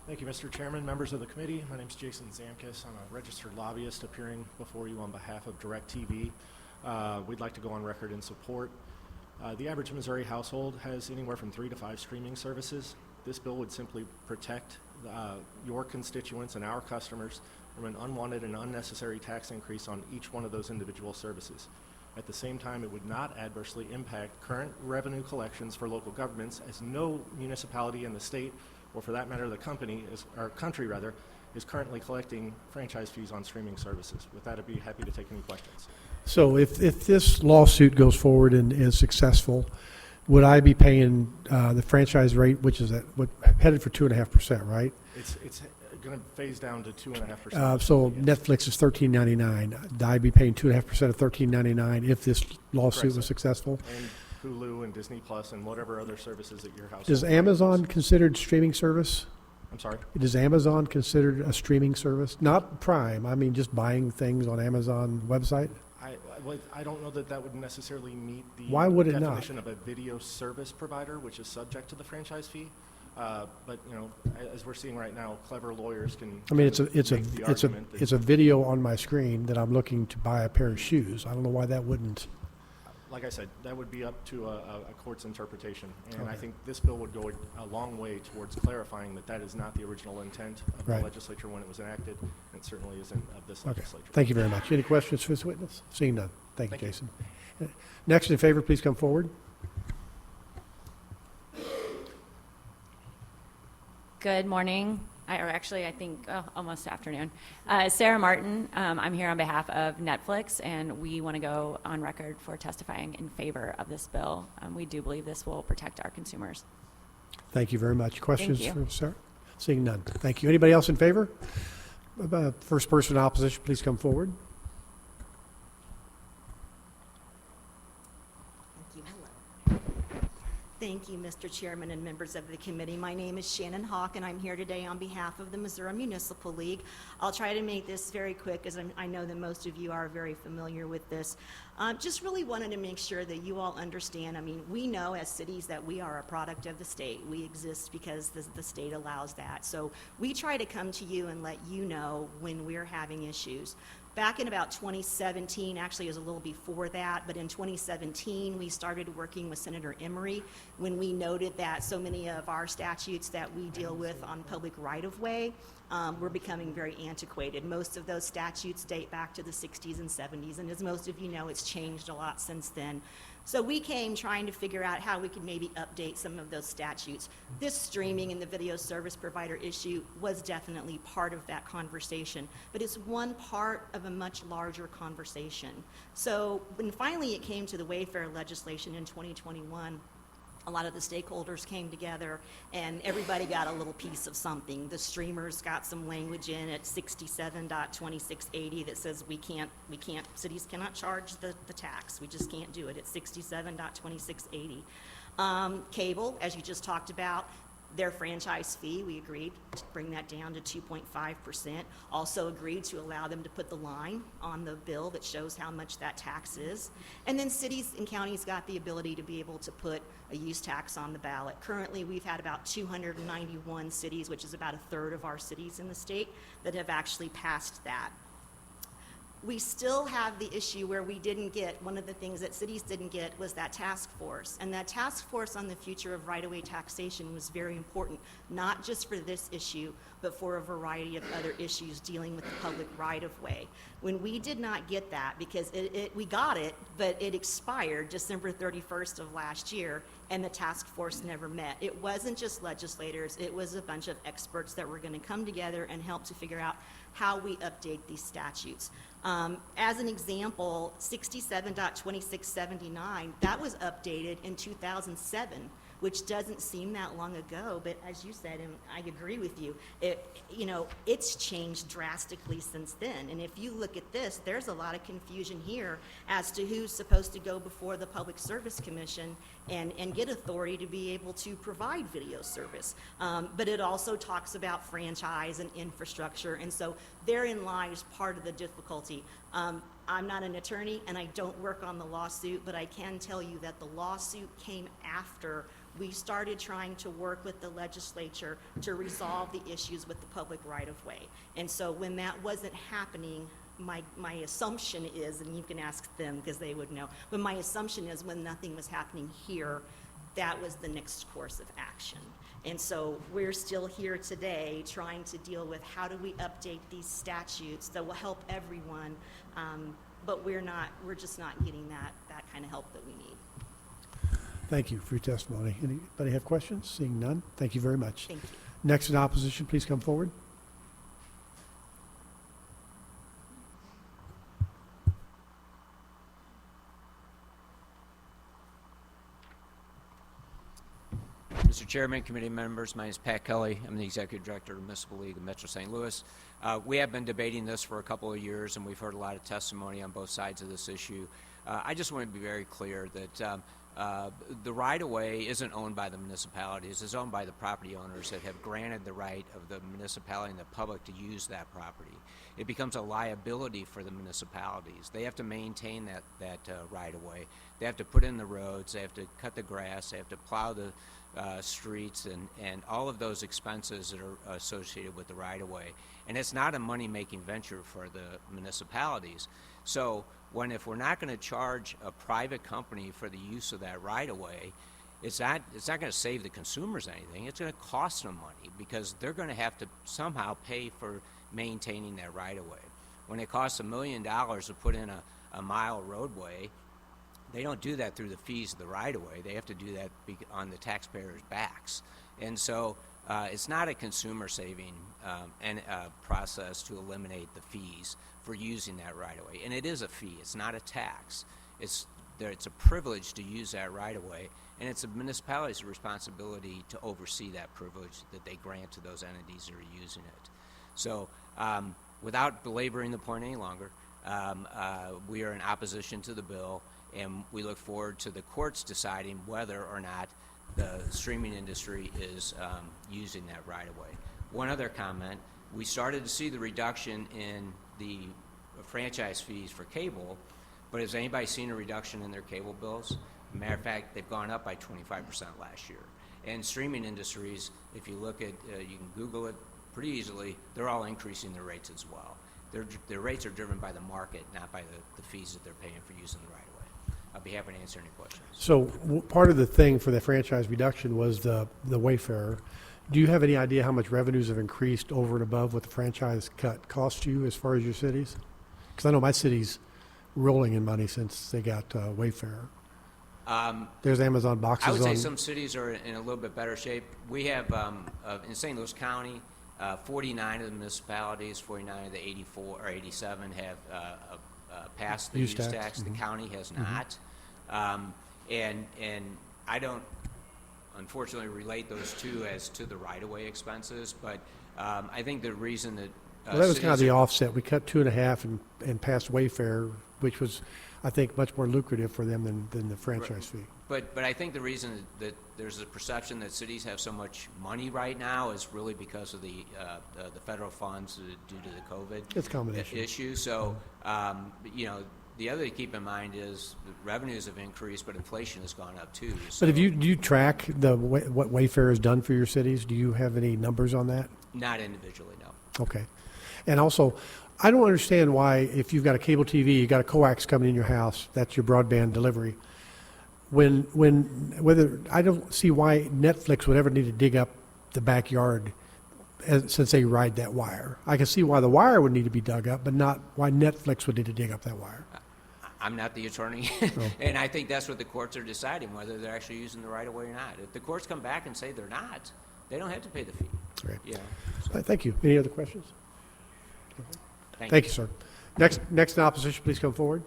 Thank you, Mr. Chairman, members of the committee. My name is Jason Zamkis. I'm a registered lobbyist appearing before you on behalf of DirecTV. We'd like to go on record in support. The average Missouri household has anywhere from 3 to 5 streaming services. This bill would simply protect your constituents and our customers from an unwanted and unnecessary tax increase on each one of those individual services. At the same time, it would not adversely impact current revenue collections for local governments, as no municipality in the state, or for that matter the country is currently collecting franchise fees on streaming services. With that, I'd be happy to take any questions. So if this lawsuit goes forward and is successful, would I be paying the franchise rate, which is headed for 2.5%, right? It's going to phase down to 2.5%. So Netflix is $13.99. Would I be paying 2.5% of $13.99 if this lawsuit was successful? And Hulu and Disney Plus and whatever other services that your household. Is Amazon considered streaming service? I'm sorry? Is Amazon considered a streaming service? Not Prime. I mean, just buying things on Amazon website? I don't know that would necessarily meet the Why would it not? definition of a video service provider, which is subject to the franchise fee. But you know, as we're seeing right now, clever lawyers can. I mean, it's a video on my screen that I'm looking to buy a pair of shoes. I don't know why that wouldn't. Like I said, that would be up to a court's interpretation, and Okay. I think this bill would go a long way towards clarifying that is not the original intent of Right. the legislature when it was enacted. It certainly isn't of this Okay. legislature. Thank you very much. Any questions for this witness? Seeing none. Thank you, Jason. Next in favor, please come forward. Good morning, I think almost afternoon. Sarah Martin, I'm here on behalf of Netflix, and we want to go on record for testifying in favor of this bill. We do believe this will protect our consumers. Thank you very much. Questions Thank you. for Sarah? Seeing none. Thank you. Anybody else in favor? First person in opposition, please come forward. Thank you, Mr. Chairman and members of the committee. My name is Shannon Hawk, and I'm here today on behalf of the Missouri Municipal League. I'll try to make this very quick, as I know that most of you are very familiar with this. Just really wanted to make sure that you all understand. I mean, we know as cities that we are a product of the state. We exist because the state allows that. So we try to come to you and let you know when we're having issues. Back in about 2017, actually it was a little before that, but in 2017, we started working with Senator Emery when we noted that so many of our statutes that we deal with on public right-of-way were becoming very antiquated. Most of those statutes date back to the 60s and 70s, and as most of you know, it's changed a lot since then. So we came trying to figure out how we could maybe update some of those statutes. This streaming and the video service provider issue was definitely part of that conversation, but it's one part of a much larger conversation. So when finally it came to the Wayfair legislation in 2021, a lot of the stakeholders came together and everybody got a little piece of something. The streamers got some language in at 67.2680 that says cities cannot charge the tax. We just can't do it at 67.2680. Cable, as you just talked about, their franchise fee, we agreed to bring that down to 2.5%. Also agreed to allow them to put the line on the bill that shows how much that tax is. And then cities and counties got the ability to be able to put a use tax on the ballot. Currently, we've had about 291 cities, which is about a third of our cities in the state, that have actually passed that. We still have the issue where we didn't get, one of the things that cities didn't get was that task force. And that task force on the future of right-of-way taxation was very important, not just for this issue, but for a variety of other issues dealing with the public right-of-way. When we did not get that, because we got it, but it expired December 31st of last year, and the task force never met. It wasn't just legislators, it was a bunch of experts that were gonna come together and help to figure out how we update these statutes. As an example, 67.2679, that was updated in 2007, which doesn't seem that long ago, but as you said, and I agree with you, it's changed drastically since then. And if you look at this, there's a lot of confusion here as to who's supposed to go before the Public Service Commission and get authority to be able to provide video service. But it also talks about franchise and infrastructure, and so therein lies part of the difficulty. I'm not an attorney and I don't work on the lawsuit, but I can tell you that the lawsuit came after we started trying to work with the legislature to resolve the issues with the public right-of-way. And so when that wasn't happening, my assumption is, and you can ask them because they would know, but my assumption is when nothing was happening here, that was the next course of action. And so we're still here today trying to deal with how do we update these statutes that will help everyone, but we're just not getting that kind of help that we need. Thank you for your testimony. Anybody have questions? Seeing none, thank you very much. Thank you. Next in opposition, please come forward. Mr. Chairman, committee members, my name is Pat Kelly. I'm the Executive Director of the Municipal League of Metro St. Louis. We have been debating this for a couple of years, and we've heard a lot of testimony on both sides of this issue. I just want to be very clear that the right-of-way isn't owned by the municipalities. It's owned by the property owners that have granted the right of the municipality and the public to use that property. It becomes a liability for the municipalities. They have to maintain that right-of-way. They have to put in the roads. They have to cut the grass. They have to plow the streets and all of those expenses that are associated with the right-of-way. And it's not a money-making venture for the municipalities. So if we're not going to charge a private company for the use of that right-of-way, it's not going to save the consumers anything. It's going to cost them money because they're going to have to somehow pay for maintaining that right-of-way. When it costs $1 million to put in a mile roadway, they don't do that through the fees of the right-of-way. They have to do that on the taxpayers' backs. And so it's not a consumer-saving process to eliminate the fees for using that right-of-way. And it is a fee. It's not a tax. It's a privilege to use that right-of-way, and it's a municipality's responsibility to oversee that privilege that they grant to those entities that are using it. So without belaboring the point any longer, we are in opposition to the bill, and we look forward to the courts deciding whether or not the streaming industry is using that right-of-way. One other comment, we started to see the reduction in the franchise fees for cable, but has anybody seen a reduction in their cable bills? As a matter of fact, they've gone up by 25% last year. And streaming industries, if you look at, you can Google it pretty easily, they're all increasing their rates as well. Their rates are driven by the market, not by the fees that they're paying for using the right-of-way. I'll be happy to answer any questions. So part of the thing for the franchise reduction was the Wayfarer. Do you have any idea how much revenues have increased over and above what the franchise cut cost you as far as your cities? Because I know my city's rolling in money since they got Wayfarer. There's Amazon boxes I would say on. some cities are in a little bit better shape. We have, in St. Louis County, 49 of the municipalities, 49 of the 84 or 87 have passed the use tax. The county has not. And I don't, unfortunately, relate those two as to the right-of-way expenses, but I think the reason that Well, that was kind of cities the are- offset. We cut 2.5 and passed Wayfarer, which was, I think, much more lucrative for them than the franchise fee. But I think the reason that there's a perception that cities have so much money right now is really because of the federal funds due to the COVID It's a combination. issue. So, you know, the other to keep in mind is the revenues have increased, but inflation has gone up too. So But do you track what Wayfarer has done for your cities? Do you have any numbers on that? not individually, no. Okay. And also, I don't understand why, if you've got a cable TV, you've got a coax coming in your house, that's your broadband delivery. Whether I don't see why Netflix would ever need to dig up the backyard since they ride that wire. I can see why the wire would need to be dug up, but not why Netflix would need to dig up that wire. I'm not the attorney, and I think that's what the courts are deciding, whether they're actually using the right of way or not. If the courts come back and say they're not, they don't have to pay the fee. Right. You know, Thank you. Any other questions? Thank Thank you, sir. Next in opposition, please come forward.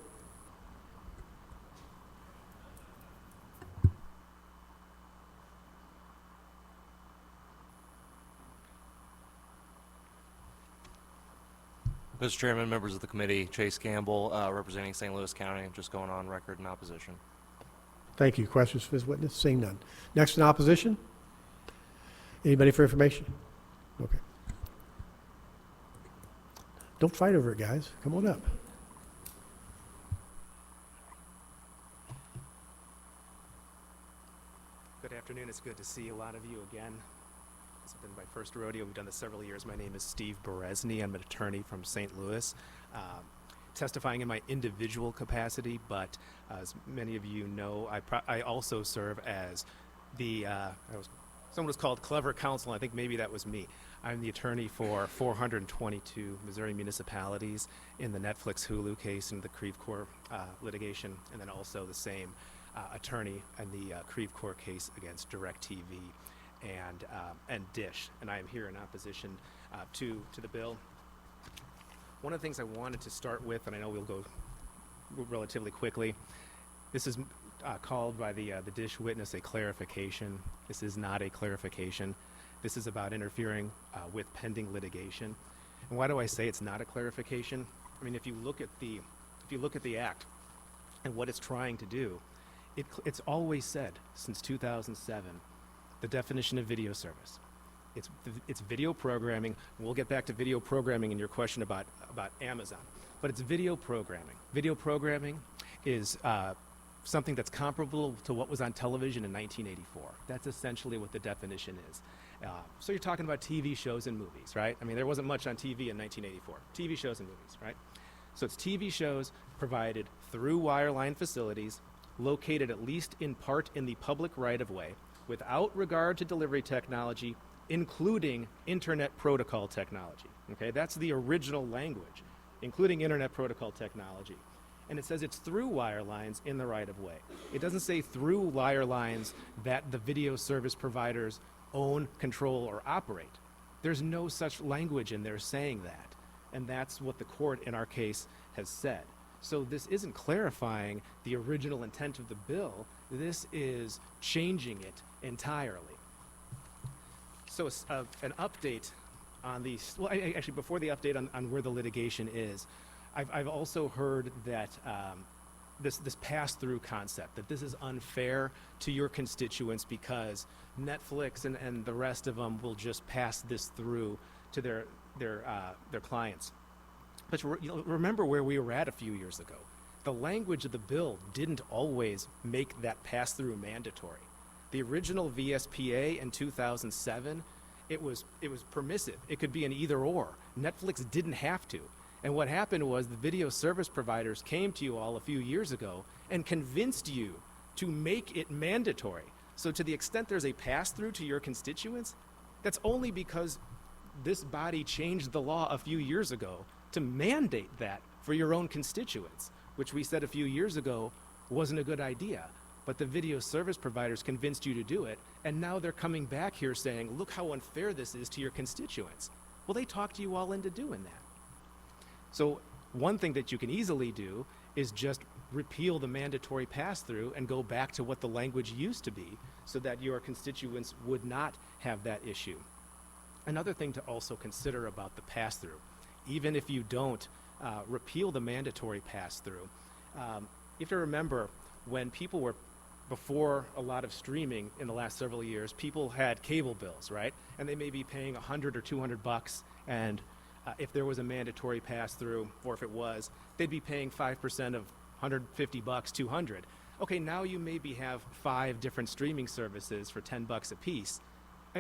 Mr. Chairman, members of the committee, Chase Campbell, representing St. Louis County, just going on record in opposition. Thank you. Questions for this witness? Seeing none. Next in opposition? Anybody for information? Okay. Don't fight over it, guys. Come on up. Good afternoon. It's good to see a lot of you again. This has been my first rodeo. We've done this several years. My name is Steve Berezny. I'm an attorney from St. Louis, testifying in my individual capacity, but as many of you know, I also serve as someone was called clever counsel. I think maybe that was me. I'm the attorney for 422 Missouri municipalities in the Netflix Hulu case and the Creve Coeur litigation, and then also the same attorney in the Creve Coeur case against DirecTV and Dish. And I am here in opposition to the bill. One of the things I wanted to start with, and I know we'll go relatively quickly, this is called by the Dish witness a clarification. This is not a clarification. This is about interfering with pending litigation. And why do I say it's not a clarification? I mean, if you look at the act and what it's trying to do, it's always said since 2007 the definition of video service. It's video programming. We'll get back to video programming in your question about Amazon, but it's video programming. Video programming is something that's comparable to what was on television in 1984. That's essentially what the definition is. So you're talking about TV shows and movies, right? I mean, there wasn't much on TV in 1984. TV shows and movies, right? So it's TV shows provided through wireline facilities, located at least in part in the public right-of-way, without regard to delivery technology, including Internet Protocol technology. Okay, that's the original language, including Internet Protocol technology. And it says it's through wire lines in the right-of-way. It doesn't say through wire lines that the video service providers own, control, or operate. There's no such language in there saying that. And that's what the court in our case has said. So this isn't clarifying the original intent of the bill. This is changing it entirely. So an update on the, well, actually before the update on where the litigation is, I've also heard that this pass-through concept, that this is unfair to your constituents because Netflix and the rest of them will just pass this through to their clients. But remember where we were at a few years ago. The language of the bill didn't always make that pass-through mandatory. The original VSPA in 2007, it was permissive. It could be an either or. Netflix didn't have to. And what happened was the video service providers came to you all a few years ago and convinced you to make it mandatory. So to the extent there's a pass-through to your constituents, that's only because this body changed the law a few years ago to mandate that for your own constituents, which we said a few years ago wasn't a good idea. But the video service providers convinced you to do it, and now they're coming back here saying, look how unfair this is to your constituents. Well, they talked you all into doing that. So one thing that you can easily do is just repeal the mandatory pass-through and go back to what the language used to be so that your constituents would not have that issue. Another thing to also consider about the pass-through, even if you don't repeal the mandatory pass-through, you have to remember when people were, before a lot of streaming in the last several years, people had cable bills, right? And they may be paying $100 or $200, and if there was a mandatory pass-through, or if it was, they'd be paying 5% of $150, $200. Okay, now you maybe have 5 different streaming services for $10 a piece.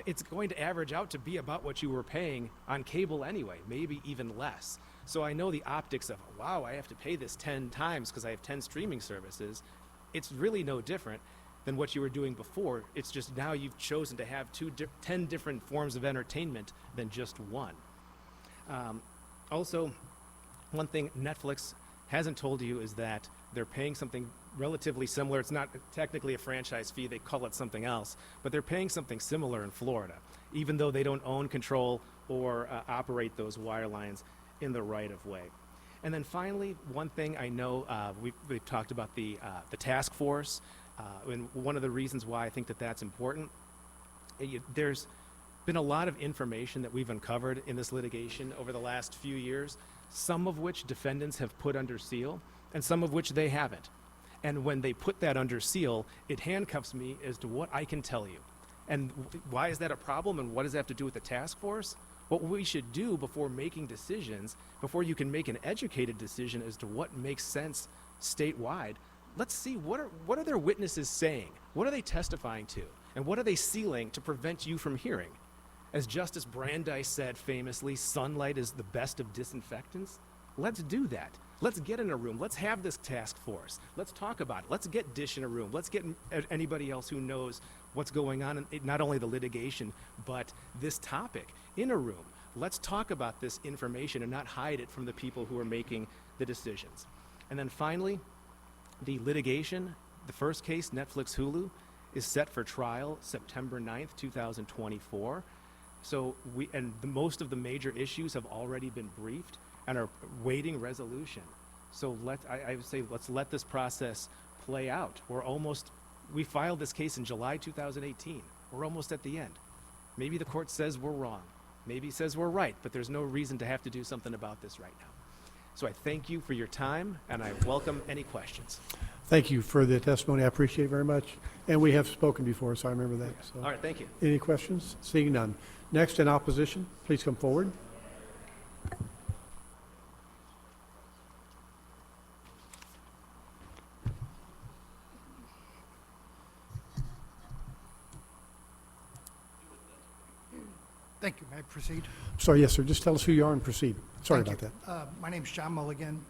It's going to average out to be about what you were paying on cable anyway, maybe even less. So I know the optics of, wow, I have to pay this 10 times because I have 10 streaming services. It's really no different than what you were doing before. It's just now you've chosen to have 10 different forms of entertainment than just one. Also, one thing Netflix hasn't told you is that they're paying something relatively similar. It's not technically a franchise fee, they call it something else, but they're paying something similar in Florida, even though they don't own, control, or operate those wire lines in the right of way. And then finally, one thing I know, we've talked about the task force, and one of the reasons why I think that that's important, there's been a lot of information that we've uncovered in this litigation over the last few years, some of which defendants have put under seal, and some of which they haven't. And when they put that under seal, it handcuffs me as to what I can tell you. And why is that a problem, and what does that have to do with the task force? What we should do before making decisions, before you can make an educated decision as to what makes sense statewide, let's see what are their witnesses saying? What are they testifying to? And what are they sealing to prevent you from hearing? As Justice Brandeis said famously, sunlight is the best of disinfectants. Let's do that. Let's get in a room. Let's have this task force. Let's talk about it. Let's get Dish in a room. Let's get anybody else who knows what's going on, in not only the litigation, but this topic in a room. Let's talk about this information and not hide it from the people who are making the decisions. And then finally, the litigation, the first case, Netflix Hulu, is set for trial September 9th, 2024. So most of the major issues have already been briefed and are waiting resolution. So I would say let's let this process play out. We filed this case in July 2018. We're almost at the end. Maybe the court says we're wrong. Maybe it says we're right, but there's no reason to have to do something about this right now. So I thank you for your time, and I welcome any questions. Thank you for the testimony. I appreciate it very much. And we have spoken before, so I remember that. So. All right, thank you. Any questions? Seeing none. Next, in opposition, please come forward. Thank you. May I proceed? Sorry, yes, sir. Just tell us who you are and proceed. Sorry Thank about you. that. My name is John Mulligan.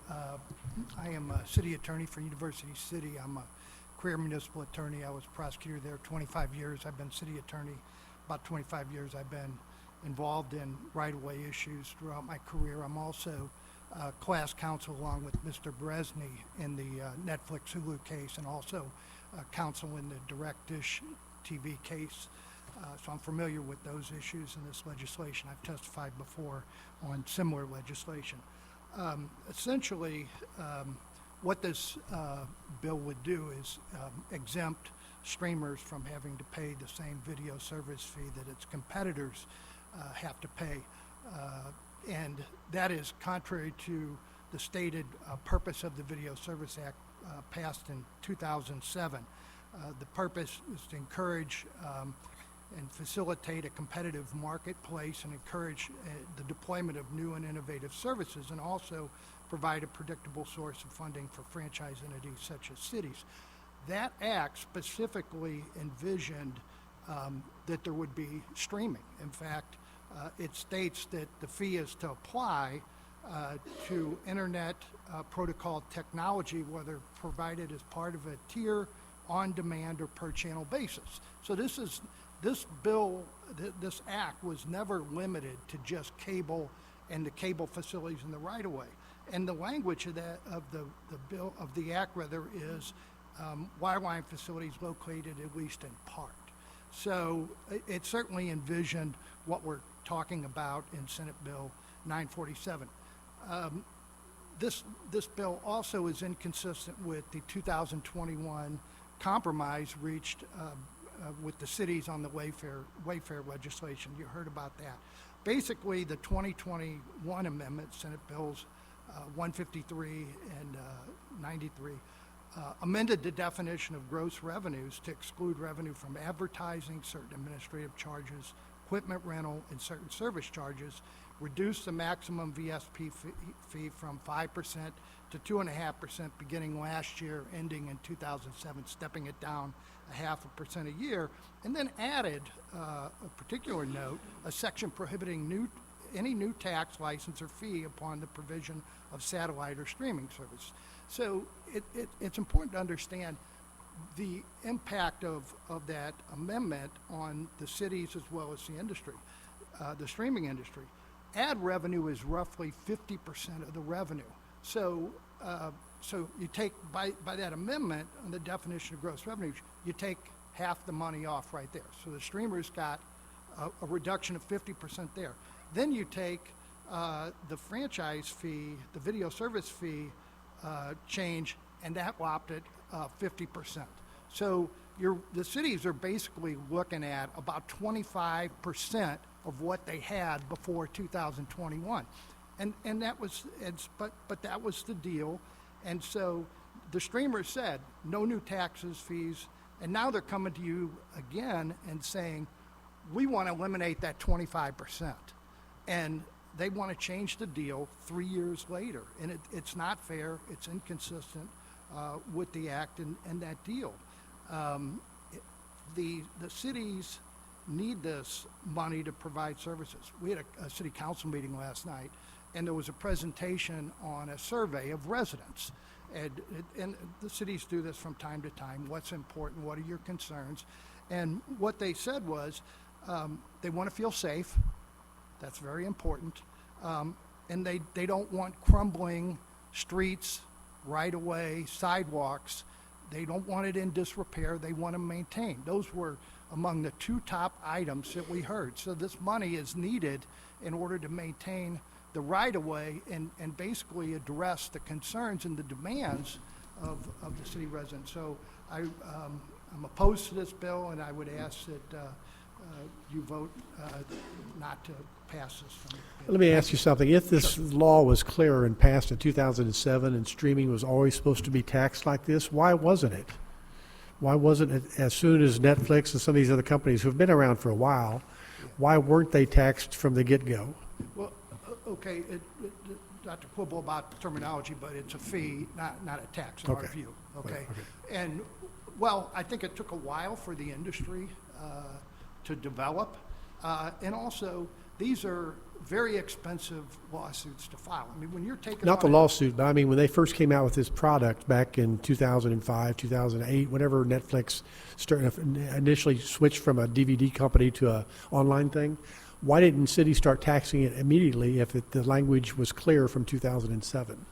I am a city attorney for University City. I'm a career municipal attorney. I was prosecutor there 25 years. I've been city attorney about 25 years. I've been involved in right-of-way issues throughout my career. I'm also class counsel along with Mr. Bresney in the Netflix Hulu case, and also counsel in the Direct Dish TV case. So I'm familiar with those issues in this legislation. I've testified before on similar legislation. Essentially, what this bill would do is exempt streamers from having to pay the same video service fee that its competitors have to pay. And that is contrary to the stated purpose of the Video Service Act passed in 2007. The purpose is to encourage and facilitate a competitive marketplace and encourage the deployment of new and innovative services, and also provide a predictable source of funding for franchise entities such as cities. That act specifically envisioned that there would be streaming. In fact, it states that the fee is to apply to internet protocol technology, whether provided as part of a tier, on-demand, or per-channel basis. So this act was never limited to just cable and the cable facilities in the right-of-way. And the language of the act is wireline facilities located at least in part. So it certainly envisioned what we're talking about in Senate Bill 947. This bill also is inconsistent with the 2021 compromise reached with the cities on the Wayfair legislation. You heard about that. Basically, the 2021 amendment, Senate Bills 153 and 93, amended the definition of gross revenues to exclude revenue from advertising, certain administrative charges, equipment rental, and certain service charges, reduced the maximum VSP fee from 5% to 2.5% beginning last year, ending in 2007, stepping it down 0.5% a year, and then added a particular note, a section prohibiting any new tax, license, or fee upon the provision of satellite or streaming service. So it's important to understand the impact of that amendment on the cities as well as the industry, the streaming industry. Ad revenue is roughly 50% of the revenue. So you take, by that amendment on the definition of gross revenue, you take half the money off right there. So the streamers got a reduction of 50% there. Then you take the franchise fee, the video service fee change, and that lopped it 50%. So the cities are basically looking at about 25% of what they had before 2021, and that was but that was the deal. And so the streamers said no new taxes, fees, and now they're coming to you again and saying we want to eliminate that 25%, and they want to change the deal 3 years later, and it's not fair. It's inconsistent with the act and that deal. The cities need this money to provide services. We had a city council meeting last night, and there was a presentation on a survey of residents. And the cities do this from time to time. What's important? What are your concerns? And what they said was they want to feel safe. That's very important. And they don't want crumbling streets, right-of-way, sidewalks. They don't want it in disrepair. They want to maintain. Those were among the two top items that we heard. So this money is needed in order to maintain the right-of-way and basically address the concerns and the demands of the city residents. So I'm opposed to this bill, and I would ask that you vote not to pass this. Let me ask you something. If this law was clearer and passed in 2007 and streaming was always supposed to be taxed like this, why wasn't it? Why wasn't it as soon as Netflix and some of these other companies who have been around for a while, why weren't they taxed from the get-go? Well, okay, not to quibble about terminology, but it's a fee, not a tax in our view, okay? And, well, I think it took a while for the industry to develop, and also these are very expensive lawsuits to file. I mean, when you're taking Not the on lawsuit, but I mean, when they first came out with this product back in 2005, 2008, whenever Netflix initially switched from a DVD company to a online thing, why didn't cities start taxing it immediately if the language was clear from 2007?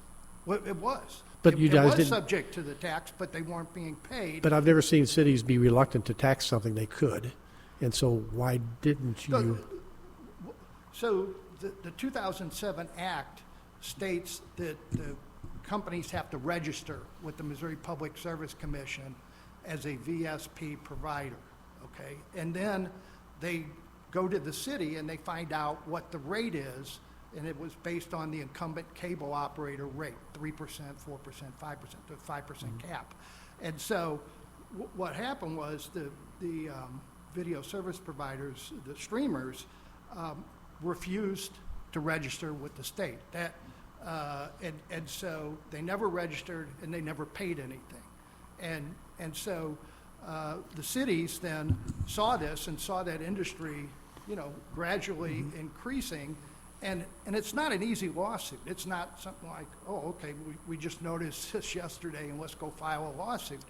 Well, it was. But you guys It was didn't. subject to the tax, but they weren't being paid. But I've never seen cities be reluctant to tax something they could. And so why didn't you? So the 2007 Act states that the companies have to register with the Missouri Public Service Commission as a VSP provider, okay? And then they go to the city and they find out what the rate is, and it was based on the incumbent cable operator rate, 3%, 4%, 5%, the 5% cap. And so what happened was the video service providers, the streamers, refused to register with the state. And so they never registered and they never paid anything. And so the cities then saw this and saw that industry, gradually increasing, And it's not an easy lawsuit. It's not something like, oh, okay, we just noticed this yesterday and let's go file a lawsuit.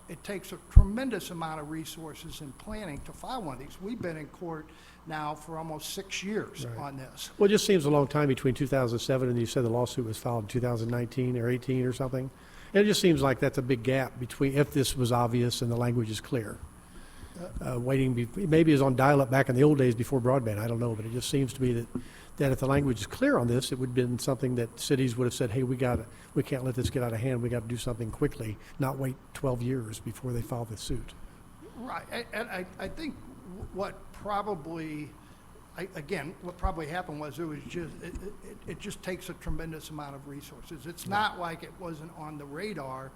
It takes a tremendous amount of resources and planning to file one of these. We've been in court now for almost 6 years on this. Well, it just seems a long time between 2007 and you said the lawsuit was filed in 2019 or 18 or something. And it just seems like that's a big gap between if this was obvious and the language is clear. Maybe it was on dial-up back in the old days before broadband, I don't know, but it just seems to me that if the language is clear on this, it would have been something that cities would have said, hey, we can't let this get out of hand, we got to do something quickly, not wait 12 years before they file the suit. Right, and I think what probably happened was it just takes a tremendous amount of resources. It's not like it wasn't on the radar,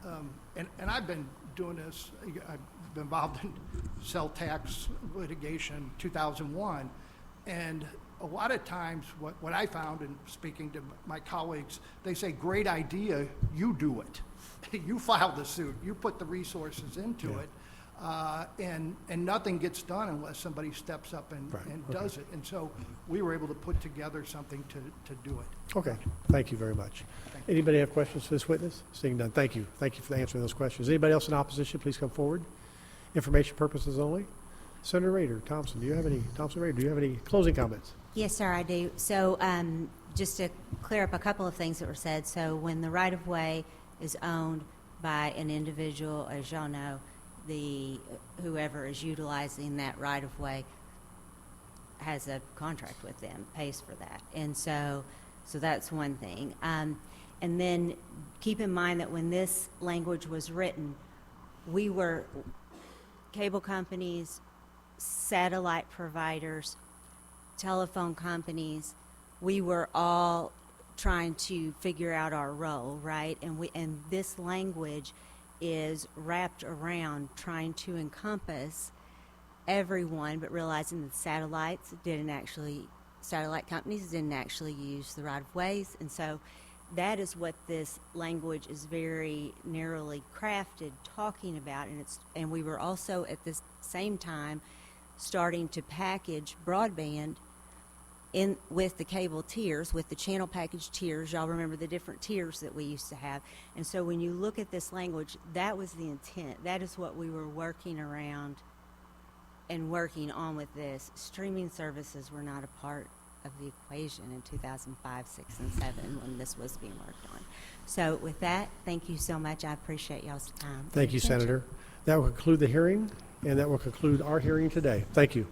and I've been doing this, I've been involved in cell tax litigation 2001, and a lot of times what I found in speaking to my colleagues, they say, great idea, you do it. You file the suit, you put the resources into it, and nothing gets done unless somebody steps up and does it. And so we were able to put together something to do it. Okay, thank you very much. Anybody have questions for this witness? Seeing none, thank you. Thank you for answering those questions. Anybody else in opposition, please come forward. Information purposes only. Senator Rehder, Thompson, do you have any closing comments? Yes, sir, I do. So just to clear up a couple of things that were said. So when the right-of-way is owned by an individual, as y'all know, whoever is utilizing that right-of-way has a contract with them, pays for that. And so that's one thing. And then keep in mind that when this language was written, cable companies, satellite providers, telephone companies, we were all trying to figure out our role, right? And this language is wrapped around trying to encompass everyone, but realizing that satellite companies didn't actually use the right-of-ways. And so that is what this language is very narrowly crafted, talking about. And we were also at the same time starting to package broadband in with the cable tiers, with the channel package tiers. Y'all remember the different tiers that we used to have. And so when you look at this language, that was the intent. That is what we were working around and working on with this. Streaming services were not a part of the equation in 2005, 6, and 7 when this was being worked on. So with that, thank you so much. I appreciate y'all's time. Thank you, Senator. That will conclude the hearing, and that will conclude our hearing today. Thank you.